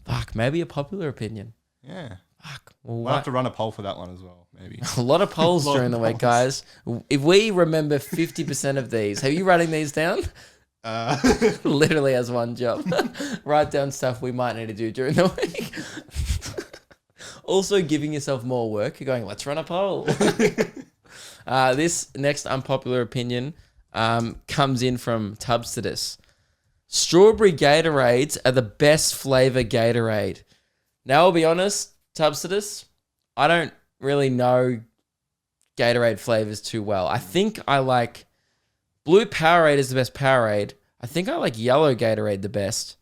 Fuck, maybe a popular opinion. Yeah. Fuck. Well, We'll have to run a poll for that one as well, maybe. a lot of polls during the week, guys. If we remember 50% of these, have you writing these down? Literally has one job. Write down stuff we might need to do during the week. Also giving yourself more work. You're going, let's run a poll. This next unpopular opinion comes in from Tubstidus. Strawberry Gatorades are the best flavor Gatorade. Now, I'll be honest, Tubstidus, I don't really know Gatorade flavors too well. I think I like blue Powerade is the best Powerade. I think I like yellow Gatorade the best,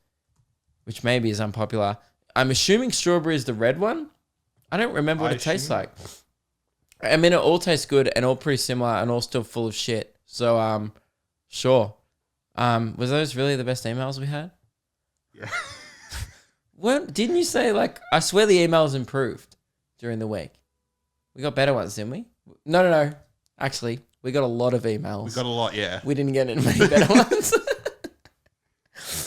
which maybe is unpopular. I'm assuming strawberry is the red one. I don't remember what it tastes like. I mean, it all tastes good and all pretty similar and all still full of shit. So, sure. Was those really the best emails we had? Yeah. Didn't you say, like, I swear the emails improved during the week? We got better ones, didn't we? No. Actually, we got a lot of emails. We got a lot, yeah. We didn't get any better ones.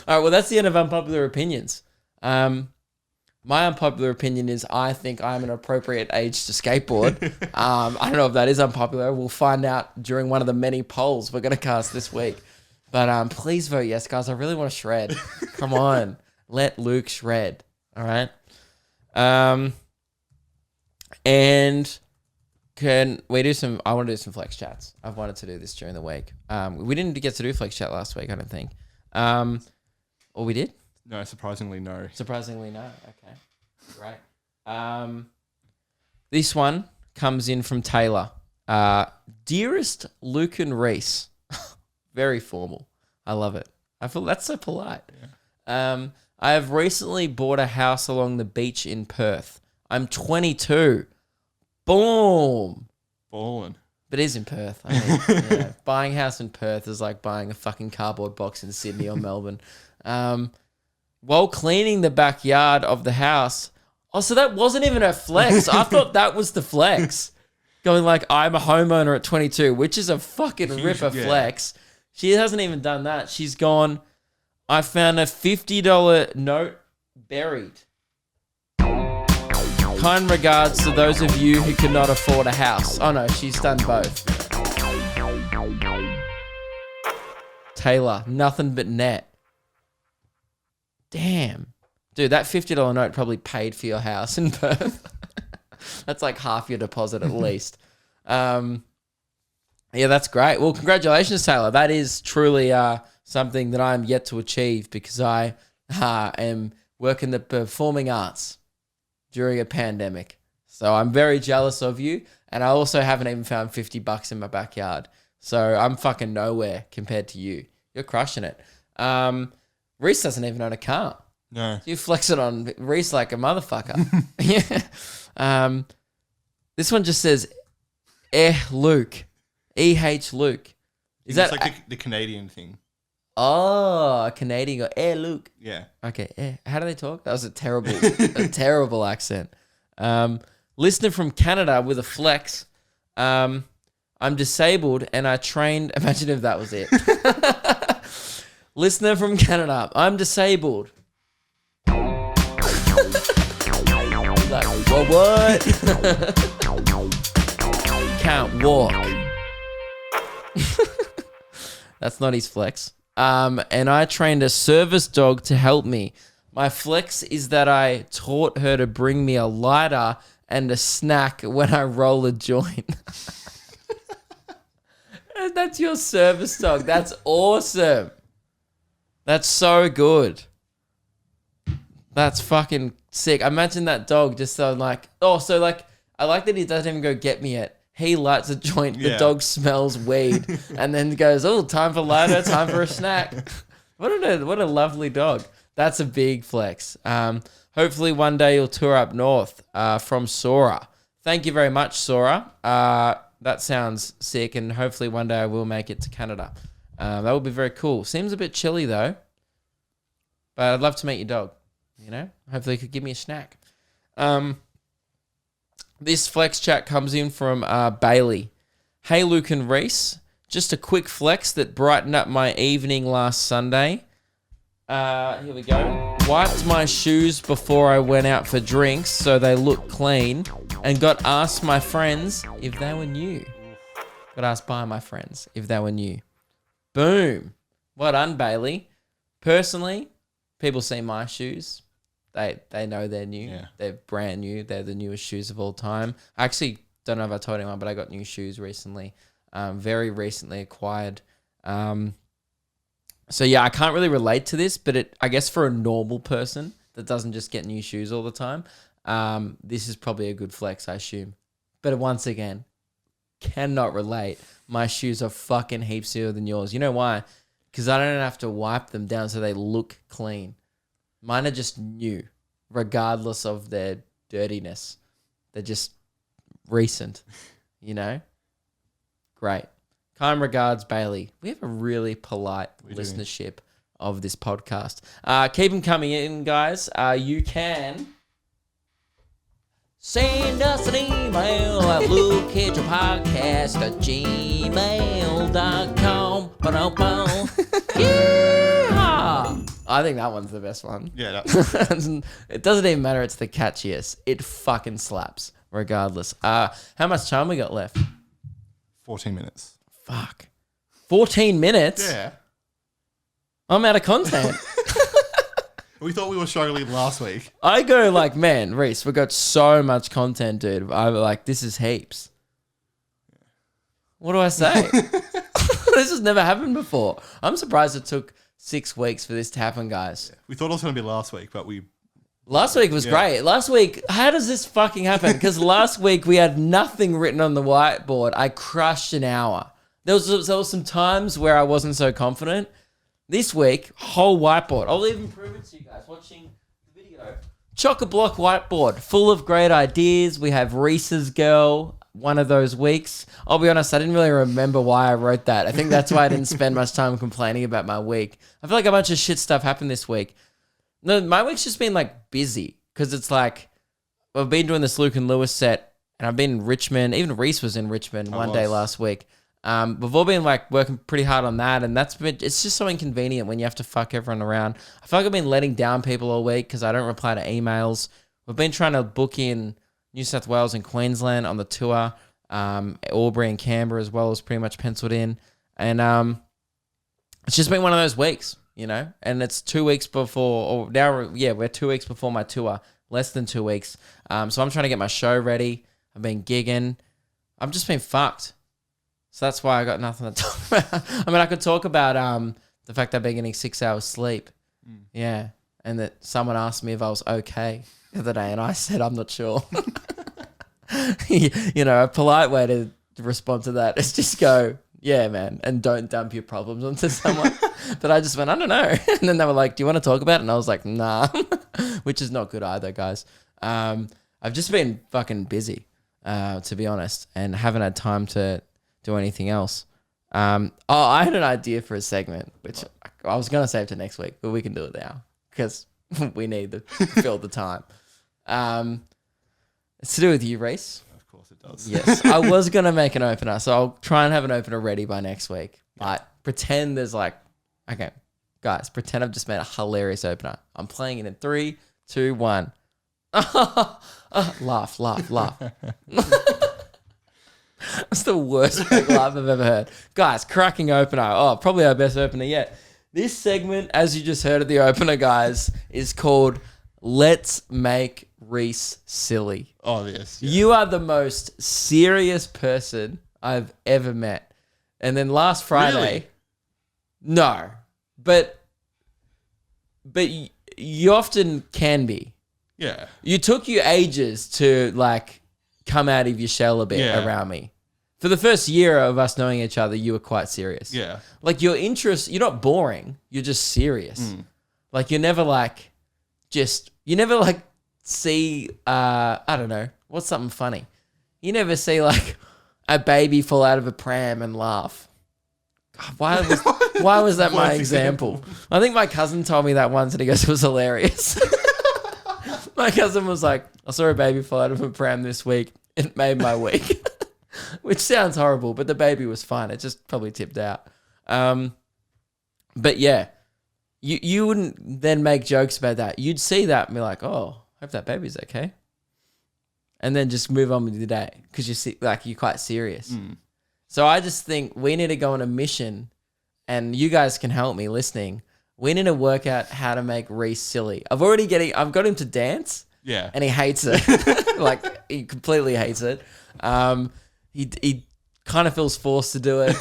All right, well, that's the end of unpopular opinions. My unpopular opinion is I think I'm an appropriate age to skateboard. I don't know if that is unpopular. We'll find out during one of the many polls we're going to cast this week. But please vote yes, guys. I really want to shred. Come on. Let Luke shred. All right? And can we do some... I want to do some flex chats. I've wanted to do this during the week. We didn't get to do flex chat last week, I don't think. Or we did? No, surprisingly, no. Surprisingly, no. Okay. Great. This one comes in from Taylor. Dearest Luke and Rhys. Very formal. I love it. I feel that's so polite. Yeah. I have recently bought a house along the beach in Perth. I'm 22. Boom. Ballin'. But it is in Perth. I mean, buying a house in Perth is like buying a fucking cardboard box in Sydney or Melbourne. While cleaning the backyard of the house. Oh, so that wasn't even a flex. I thought that was the flex. Going like, I'm a homeowner at 22, which is a fucking ripper flex. She hasn't even done that. She's gone, I found a $50 note buried. Kind regards to those of you who cannot afford a house. Oh no, she's done both. Taylor, nothing but net. Damn. Dude, that $50 note probably paid for your house in Perth. That's like half your deposit at least. Yeah, that's great. Well, congratulations, Taylor. That is truly something that I'm yet to achieve because I am working the performing arts during a pandemic. So I'm very jealous of you. And I also haven't even found $50 in my backyard. So I'm fucking nowhere compared to you. You're crushing it. Rhys doesn't even own a car. No. You flex it on Rhys like a motherfucker. Yeah. This one just says, Luke. E-H Luke. Is that like the Canadian thing? Oh, a Canadian go, Luke. Yeah. Okay, how do they talk? That was a terrible accent. Listener from Canada with a flex. I'm disabled and I trained. Imagine if that was it. Listener from Canada. I'm disabled. Like, what? Can't walk. That's not his flex. And I trained a service dog to help me. My flex is that I taught her to bring me a lighter and a snack when I roll a joint. That's your service dog. That's awesome. That's so good. That's fucking sick. Imagine that dog just so like, I like that he doesn't even go get me it. He lights a joint, the dog smells weed, and then goes, oh, time for lighter, time for a snack. What a lovely dog. That's a big flex. Hopefully one day you'll tour up north from Sora. Thank you very much, Sora. That sounds sick, and hopefully one day I will make it to Canada. That would be very cool. Seems a bit chilly, though, but I'd love to meet your dog. You know, hopefully you could give me a snack. This flex chat comes in from Bailey. Hey, Luke and Rhys. Just a quick flex that brightened up my evening last Sunday. Here we go. Wiped my shoes before I went out for drinks so they look clean and got asked my friends if they were new. Got asked by my friends if they were new. Boom. Well done, Bailey. Personally, people see my shoes. They know they're new. Yeah. They're brand new. They're the newest shoes of all time. I actually don't know if I told anyone, but I got new shoes recently. Very recently acquired. So yeah, I can't really relate to this, but I guess for a normal person that doesn't just get new shoes all the time, this is probably a good flex, I assume. But once again, cannot relate. My shoes are fucking heaps newer than yours. You know why? Because I don't have to wipe them down so they look clean. Mine are just new, regardless of their dirtiness. They're just recent, you know? Great. Kind regards, Bailey. We have a really polite listenership of this podcast. Keep them coming in, guys. You can send us an email at LukeKidgellPodcast@gmail.com. Yeah! I think that one's the best one. Yeah. It doesn't even matter. It's the catchiest. It fucking slaps, regardless. How much time we got left? 14 minutes. Fuck. 14 minutes? Yeah. I'm out of content. We thought we were struggling last week. I go like, man, Rhys, we got so much content, dude. I'm like, this is heaps. What do I say? This has never happened before. I'm surprised it took 6 weeks for this to happen, guys. We thought it was going to be last week, but Last week was great. Last week, how does this fucking happen? Because last week we had nothing written on the whiteboard. I crushed an hour. There was some times where I wasn't so confident, This week, whole whiteboard. I'll even prove it to you guys watching the video. Chock-a-block whiteboard, full of great ideas. We have Rhys's girl, one of those weeks. I'll be honest, I didn't really remember why I wrote that. I think that's why I didn't spend much time complaining about my week. I feel like a bunch of shit stuff happened this week. No, my week's just been like busy because it's like I've been doing this Luke and Lewis set and I've been in Richmond. Even Rhys was in Richmond one day last week. We've all been like working pretty hard on that, and it's just so inconvenient when you have to fuck everyone around. I feel like I've been letting down people all week because I don't reply to emails. We've been trying to book in New South Wales and Queensland on the tour. Albury and Canberra as well is pretty much penciled in, and it's just been one of those weeks, you know. And it's 2 weeks before, or now, we're 2 weeks before my tour, less than 2 weeks. So I'm trying to get my show ready. I've been gigging. I've just been fucked. So that's why I got nothing to talk about. I mean, I could talk about the fact I've been getting 6 hours sleep. Yeah. And that someone asked me if I was okay the other day, and I said, I'm not sure. You know, a polite way to respond to that is just go, yeah, man, and don't dump your problems onto someone. But I just went, I don't know. And then they were like, do you want to talk about it? And I was like, nah, which is not good either, guys. I've just been fucking busy, to be honest, and haven't had time to do anything else. I had an idea for a segment, which I was going to save to next week, but we can do it now because we need to fill the time. It's to do with you, Rhys. Of course it does. Yes. I was going to make an opener, so I'll try and have an opener ready by next week. But pretend there's like, okay, guys, pretend I've just made a hilarious opener. I'm playing it in 3, 2, 1. Laugh. That's the worst fake laugh I've ever heard. Guys, cracking opener. Oh, probably our best opener yet. This segment, as you just heard at the opener, guys, is called Let's Make Rhys Silly. Oh, yes. Yeah. You are the most serious person I've ever met. And then last Friday... Really? No. But you often can be. Yeah. You took you ages to, like, come out of your shell a bit around me. For the first year of us knowing each other, you were quite serious. Yeah. Like, your interest, you're not boring. You're just serious. Like, you're never, like, you never, like, see, I don't know, what's something funny? You never see, like, a baby fall out of a pram and laugh. God, why was that my example? I think my cousin told me that once and he goes, it was hilarious. My cousin was like, I saw a baby fall out of a pram this week. It made my week. Which sounds horrible, but the baby was fine. It just probably tipped out. But yeah, you wouldn't then make jokes about that. You'd see that and be like, oh, hope that baby's okay. And then just move on with your day because you're quite serious. So I just think we need to go on a mission, and you guys can help me listening. We need to work out how to make Rhys silly. I've got him to dance. Yeah. And he hates it. Like, he completely hates it. He kind of feels forced to do it.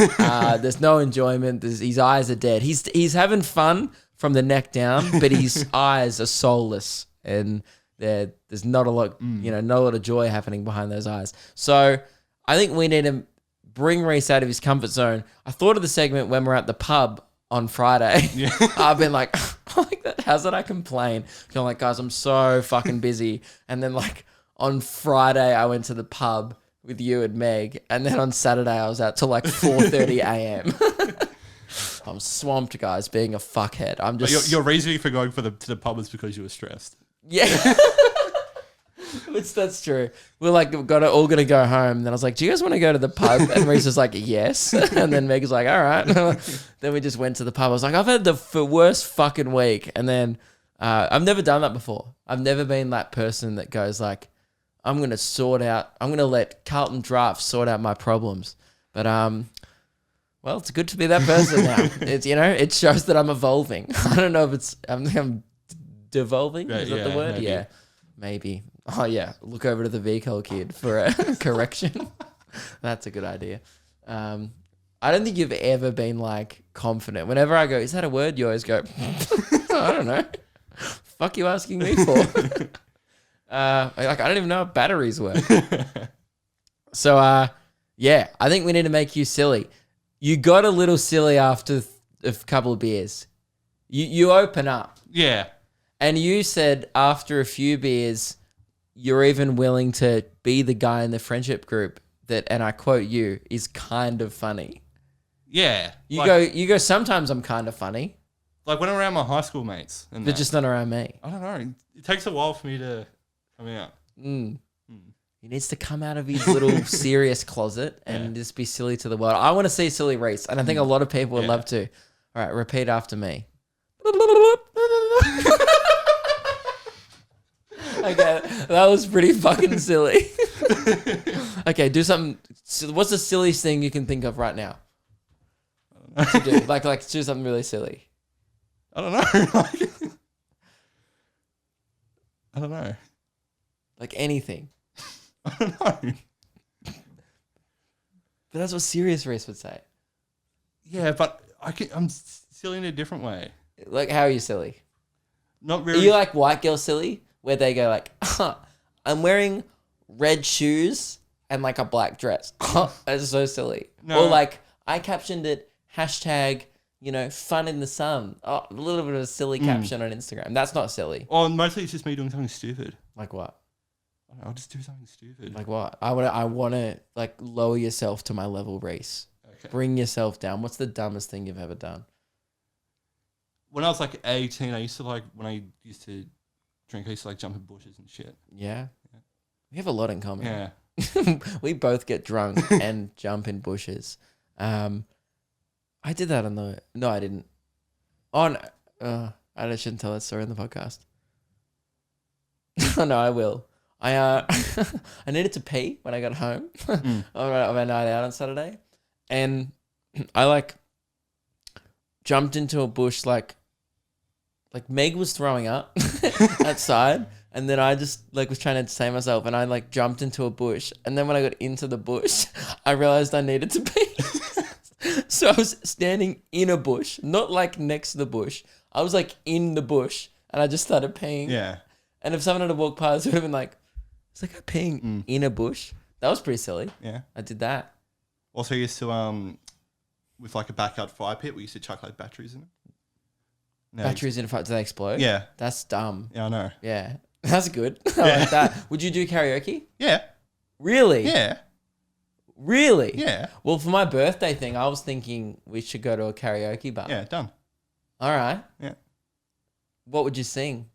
There's no enjoyment. His eyes are dead. He's having fun from the neck down, but his eyes are soulless, and there's not a lot, not a lot of joy happening behind those eyes. So I think we need to bring Rhys out of his comfort zone. I thought of the segment when we're at the pub on Friday. Yeah. I've been like, how's that I complain? I'm like, guys, I'm so fucking busy. And then like on Friday, I went to the pub with you and Meg. And then on Saturday, I was out till like 4:30 a.m. I'm swamped, guys, being a fuckhead. I'm just... Your reasoning for going to the pub was because you were stressed. Yeah. That's true. We're like, all gonna go home. And then I was like, do you guys want to go to the pub? And Rhys was like, yes. And then Meg was like, all right. Then we just went to the pub. I was like, I've had the worst fucking week. And then I've never done that before. I've never been that person that goes like, I'm going to let Carlton Draft sort out my problems. But, well, it's good to be that person now. It's, it shows that I'm evolving. I don't know if I'm devolving. Is that the word? Maybe. Yeah, maybe. Oh, yeah. Look over to the VCOL kid for a correction. That's a good idea. I don't think you've ever been like confident. Whenever I go, is that a word? You always go, I don't know. Fuck you asking me for? I don't even know how batteries work. So, yeah, I think we need to make you silly. You got a little silly after a couple of beers. You open up. Yeah. And you said after a few beers, you're even willing to be the guy in the friendship group that, and I quote you, is kind of funny. Yeah. You go, sometimes I'm kind of funny, Like when I'm around my high school mates. And but that, just not around me. I don't know. It takes a while for me to come out. He needs to come out of his little serious closet and just be silly to the world. I want to see silly Rhys, and I think a lot of people would love to. All right, repeat after me. Okay, that was pretty fucking silly. Okay, do something. What's the silliest thing you can think of right now to do? Like do something really silly. I don't know. I don't know. Like anything. I don't know. But that's what serious Rhys would say. Yeah, but I'm silly in a different way. Like, how are you silly? Not Are really. you like white girl silly? Where they go like, I'm wearing red shoes and like a black dress. That's so silly. No. Or like, I captioned it, hashtag, fun in the sun. Oh, a little bit of a silly caption on Instagram. That's not silly. Or mostly it's just me doing something stupid. Like what? I'll just do something stupid. Like what? I want to like lower yourself to my level, Rhys. Okay. Bring yourself down. What's the dumbest thing you've ever done? When I was like 18, I used to when I used to drink, I used to like jump in bushes and shit. Yeah. We have a lot in common. Yeah. We both get drunk and jump in bushes. I did that no, I didn't. Oh, no. I shouldn't tell that story in the podcast. Oh, no, I will. I needed to pee when I got home on my night out on Saturday. And I jumped into a bush like Meg was throwing up outside, and then I just was trying to entertain myself, and I jumped into a bush, and then when I got into the bush, I realized I needed to pee. So I was standing in a bush, not next to the bush. I was in the bush, and I just started peeing. Yeah. And if someone had walked past, it would have been like, it's like I'm peeing in a bush. That was pretty silly. Yeah. I did that. Also, I used to, with a backyard fire pit, we used to chuck batteries in it. No, Batteries in a fire, do they explode? Yeah. That's dumb. Yeah, I know. Yeah. That's good. I like that. Would you do karaoke? Yeah. Really? Yeah. Really? Yeah. Well, for my birthday thing, I was thinking we should go to a karaoke bar. Yeah, done. All right. Yeah. What would you sing?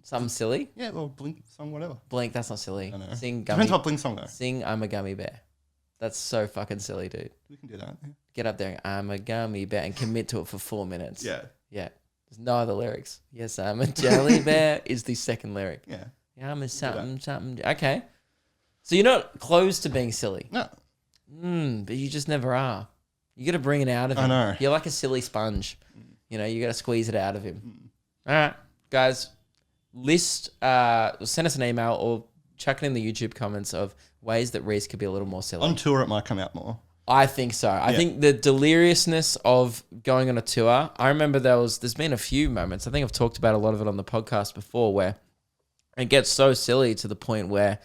Something silly? Yeah, well, Blink song, whatever. Blink, that's not silly. I know. Sing Depends what Blink song, though. Sing I'm a gummy bear. That's so fucking silly, dude. We can do that. Yeah. Get up there and I'm a gummy bear and commit to it for 4 minutes. Yeah. Yeah. There's no other lyrics. Yes, I'm a jelly bear is the second lyric. Yeah. Yeah, I'm a something. Okay. So you're not close to being silly. No. But you just never are. You got to bring it out of him. I know. You're like a silly sponge. You got to squeeze it out of him. All right, guys. Send us an email or chuck it in the YouTube comments of ways that Rhys could be a little more silly. On tour, it might come out more. I think so. I think the deliriousness of going on a tour. I remember there's been a few moments. I think I've talked about a lot of it on the podcast before where it gets so silly to the point where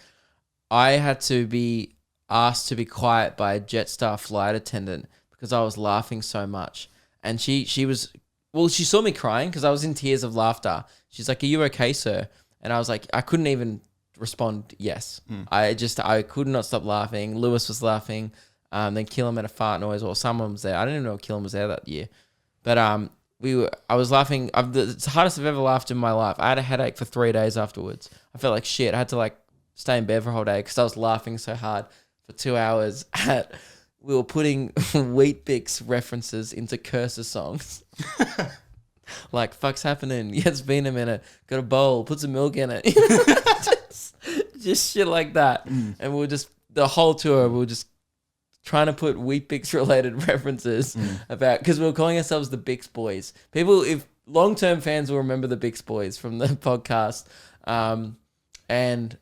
I had to be asked to be quiet by a Jetstar flight attendant because I was laughing so much. And she saw me crying because I was in tears of laughter. She's like, "Are you okay, sir?" And I was like, I couldn't even respond yes. I could not stop laughing. Lewis was laughing. Then Killam had a fart noise, or someone was there. I didn't even know Killam was there that year. But I was laughing. It's the hardest I've ever laughed in my life. I had a headache for 3 days afterwards. I felt like shit. I had to stay in bed for a whole day because I was laughing so hard for 2 hours we were putting Wheat Bix references into Cursor songs. Like, fuck's happening? Yeah, it's been a minute. Got a bowl. Put some milk in it. just shit like that. And the whole tour, we were just trying to put Wheat Bix related references because we were calling ourselves the Bix Boys. People, if long-term fans will remember the Bix Boys from the podcast. And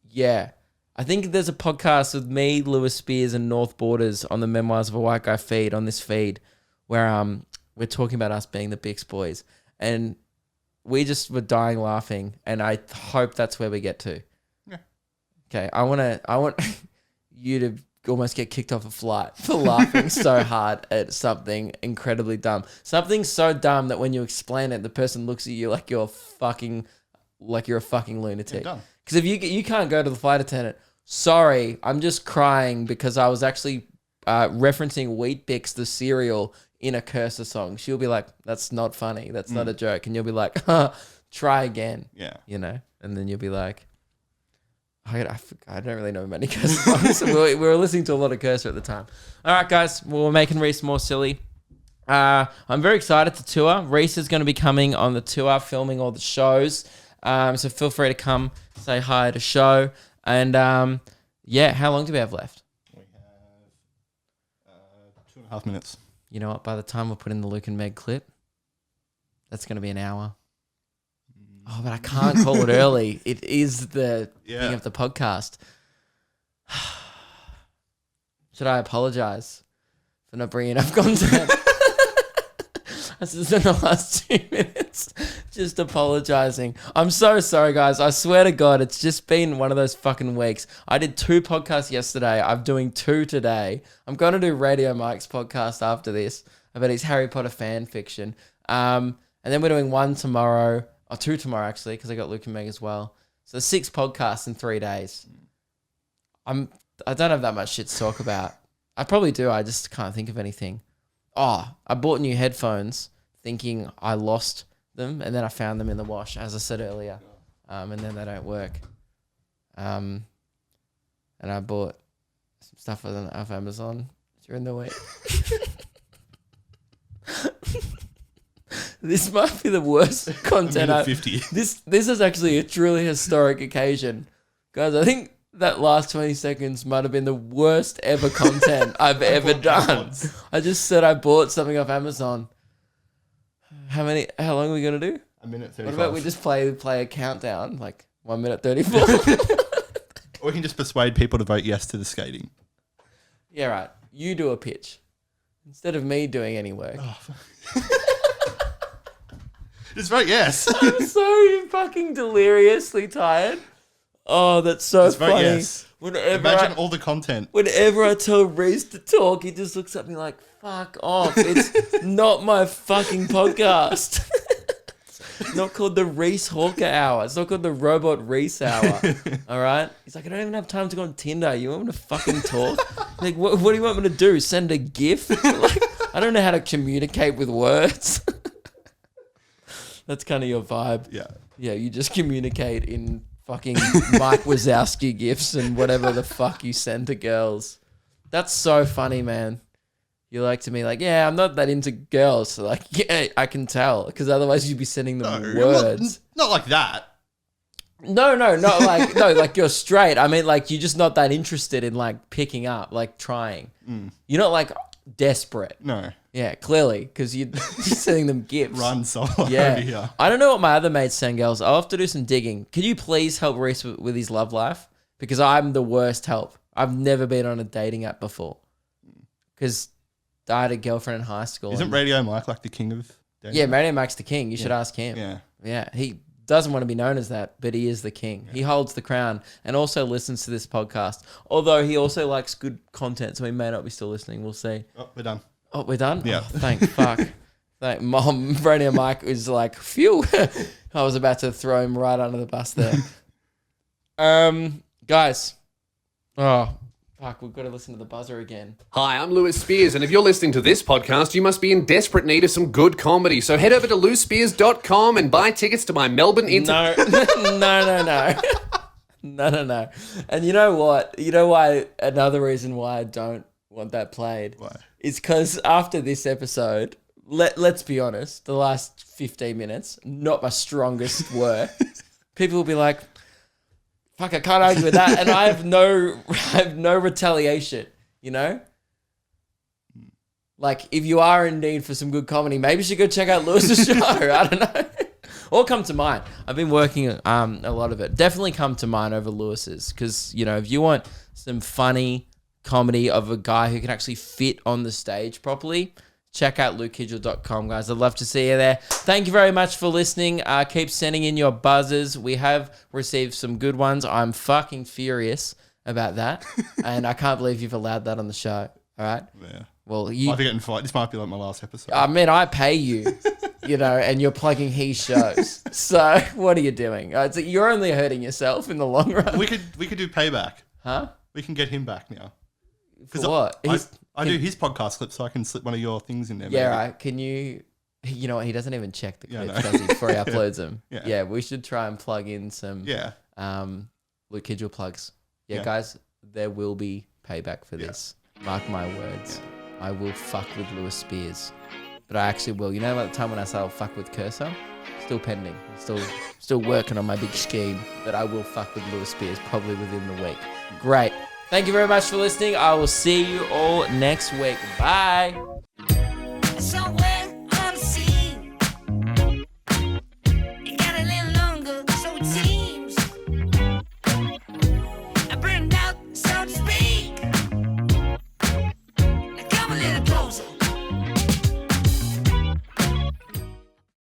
yeah, I think there's a podcast with me, Lewis Spears, and North Borders on the Memoirs of a White Guy feed on this feed where we're talking about us being the Bix Boys. And we just were dying laughing. And I hope that's where we get to. Yeah. Okay. I want you to almost get kicked off a flight for laughing so hard at something incredibly dumb. Something so dumb that when you explain it, the person looks at you like you're a fucking lunatic. done. Because if you can't go to the flight attendant, sorry, I'm just crying because I was actually referencing Wheat Bix, the cereal, in a cursor song. She'll be like, that's not funny. That's not a joke. And you'll be like, try again. Yeah. You know? And then you'll be like, I don't really know many cursor songs. we were listening to a lot of cursor at the time. All right, guys. Well, we're making Rhys more silly. I'm very excited to tour. Rhys is going to be coming on the tour, filming all the shows. So feel free to come say hi at a show. And yeah, how long do we have left? We have 2.5 minutes. You know what? By the time we put in the Luke and Meg clip, that's going to be an hour. Oh, but I can't call it early. It is the thing of the podcast. Should I apologize for not bringing enough content? This is in the last 2 minutes. Just apologizing. I'm so sorry, guys. I swear to God, it's just been one of those fucking weeks. I did 2 podcasts yesterday. I'm doing 2 today. I'm going to do Radio Mike's podcast after this about his Harry Potter fan fiction. And then we're doing 1 tomorrow. Or 2 tomorrow, actually, because I got Luke and Meg as well. So 6 podcasts in 3 days. I don't have that much shit to talk about. I probably do. I just can't think of anything. Oh, I bought new headphones thinking I lost them, and then I found them in the wash, as I said earlier. And then they don't work. And I bought some stuff off Amazon during the week. This might be the worst content. 50. This is actually a truly historic occasion. Guys, I think that last 20 seconds might have been the worst ever content I've ever done. I just said I bought something off Amazon. How long are we going to do? 1 minute 35. What about we just play a countdown, like 1 minute 34? Or we can just persuade people to vote yes to the skating. Yeah, right. You do a pitch instead of me doing any work. Just vote yes. I'm so fucking deliriously tired. Oh, that's so Just vote funny. yes. Imagine all the content. Whenever I tell Rhys to talk, he just looks at me like, fuck off. It's not my fucking podcast. It's not called the Rhys Hawker Hour. It's not called the Robot Rhys Hour. All right? He's like, I don't even have time to go on Tinder. You want me to fucking talk? Like, what do you want me to do? Send a GIF? Like, I don't know how to communicate with words. That's kind of your vibe. Yeah. Yeah, you just communicate in fucking Mike Wazowski gifs and whatever the fuck you send to girls. That's so funny, man. You like to me like, yeah, I'm not that into girls. So like, yeah, I can tell. Because otherwise you'd be sending them words. Not like that. No, not like, no, like you're straight. I mean, like you're just not that interested in like picking up, like trying. You're not like desperate. No. Yeah, clearly, because you're sending them gifts. Run solo over Yeah. here. I don't know what my other mates send girls. I'll have to do some digging. Could you please help Rhys with his love life? Because I'm the worst help. I've never been on a dating app before. Because I had a girlfriend in high school. Isn't Radio Mike like the king of dating? Yeah, Radio Mike's the king. You should ask him. Yeah. Yeah, he doesn't want to be known as that, but he is the king. Yeah. He holds the crown and also listens to this podcast. Although he also likes good content, so he may not be still listening. We'll see. Oh, we're done. Oh, we're done? Yeah. Oh, thank fuck. Thank Mom. Radio Mike was like, phew. I was about to throw him right under the bus there. Guys. Oh, fuck. We've got to listen to the buzzer again. Hi, I'm Lewis Spears, and if you're listening to this podcast, you must be in desperate need of some good comedy. So head over to louispears.com and buy tickets to my Melbourne No. No. And you know what? You know why? Another reason why I don't want that played. Why? Is because after this episode, let's be honest, the last 15 minutes, not my strongest work. People will be like, fuck, I can't argue with that. And I have no retaliation, you know? Like, if you are in need for some good comedy, maybe you should go check out Lewis's show. I don't know. Or come to mine. I've been working a lot of it. Definitely come to mine over Lewis's. Because, you know, if you want some funny comedy of a guy who can actually fit on the stage properly, check out lukekidgell.com, guys. I'd love to see you there. Thank you very much for listening. Keep sending in your buzzers. We have received some good ones. I'm fucking furious about that, and I can't believe you've allowed that on the show. All right. Yeah. Well, Might be getting fired. This might be like my last episode. I mean, I pay you, and you're plugging his shows. So what are you doing? You're only hurting yourself in the long run. we could do payback. Huh? We can get him back now. For what? I do his podcast clips, so I can slip one of your things in there. Yeah, maybe. right. Can you? You know what? He doesn't even check the Yeah, clips, no. does he? Before he uploads them. Yeah. Yeah, we should try and plug in some. Yeah. Luke Kidgell plugs. Yeah, Yeah. guys, there will be payback for this. Mark my words. I will fuck with Lewis Spears, but I actually will. You know, at the time when I said I'll fuck with Cursor, still pending. Still working on my big scheme. But I will fuck with Lewis Spears probably within the week. Great. Thank you very much for listening. I will see you all next week. Bye. Somewhere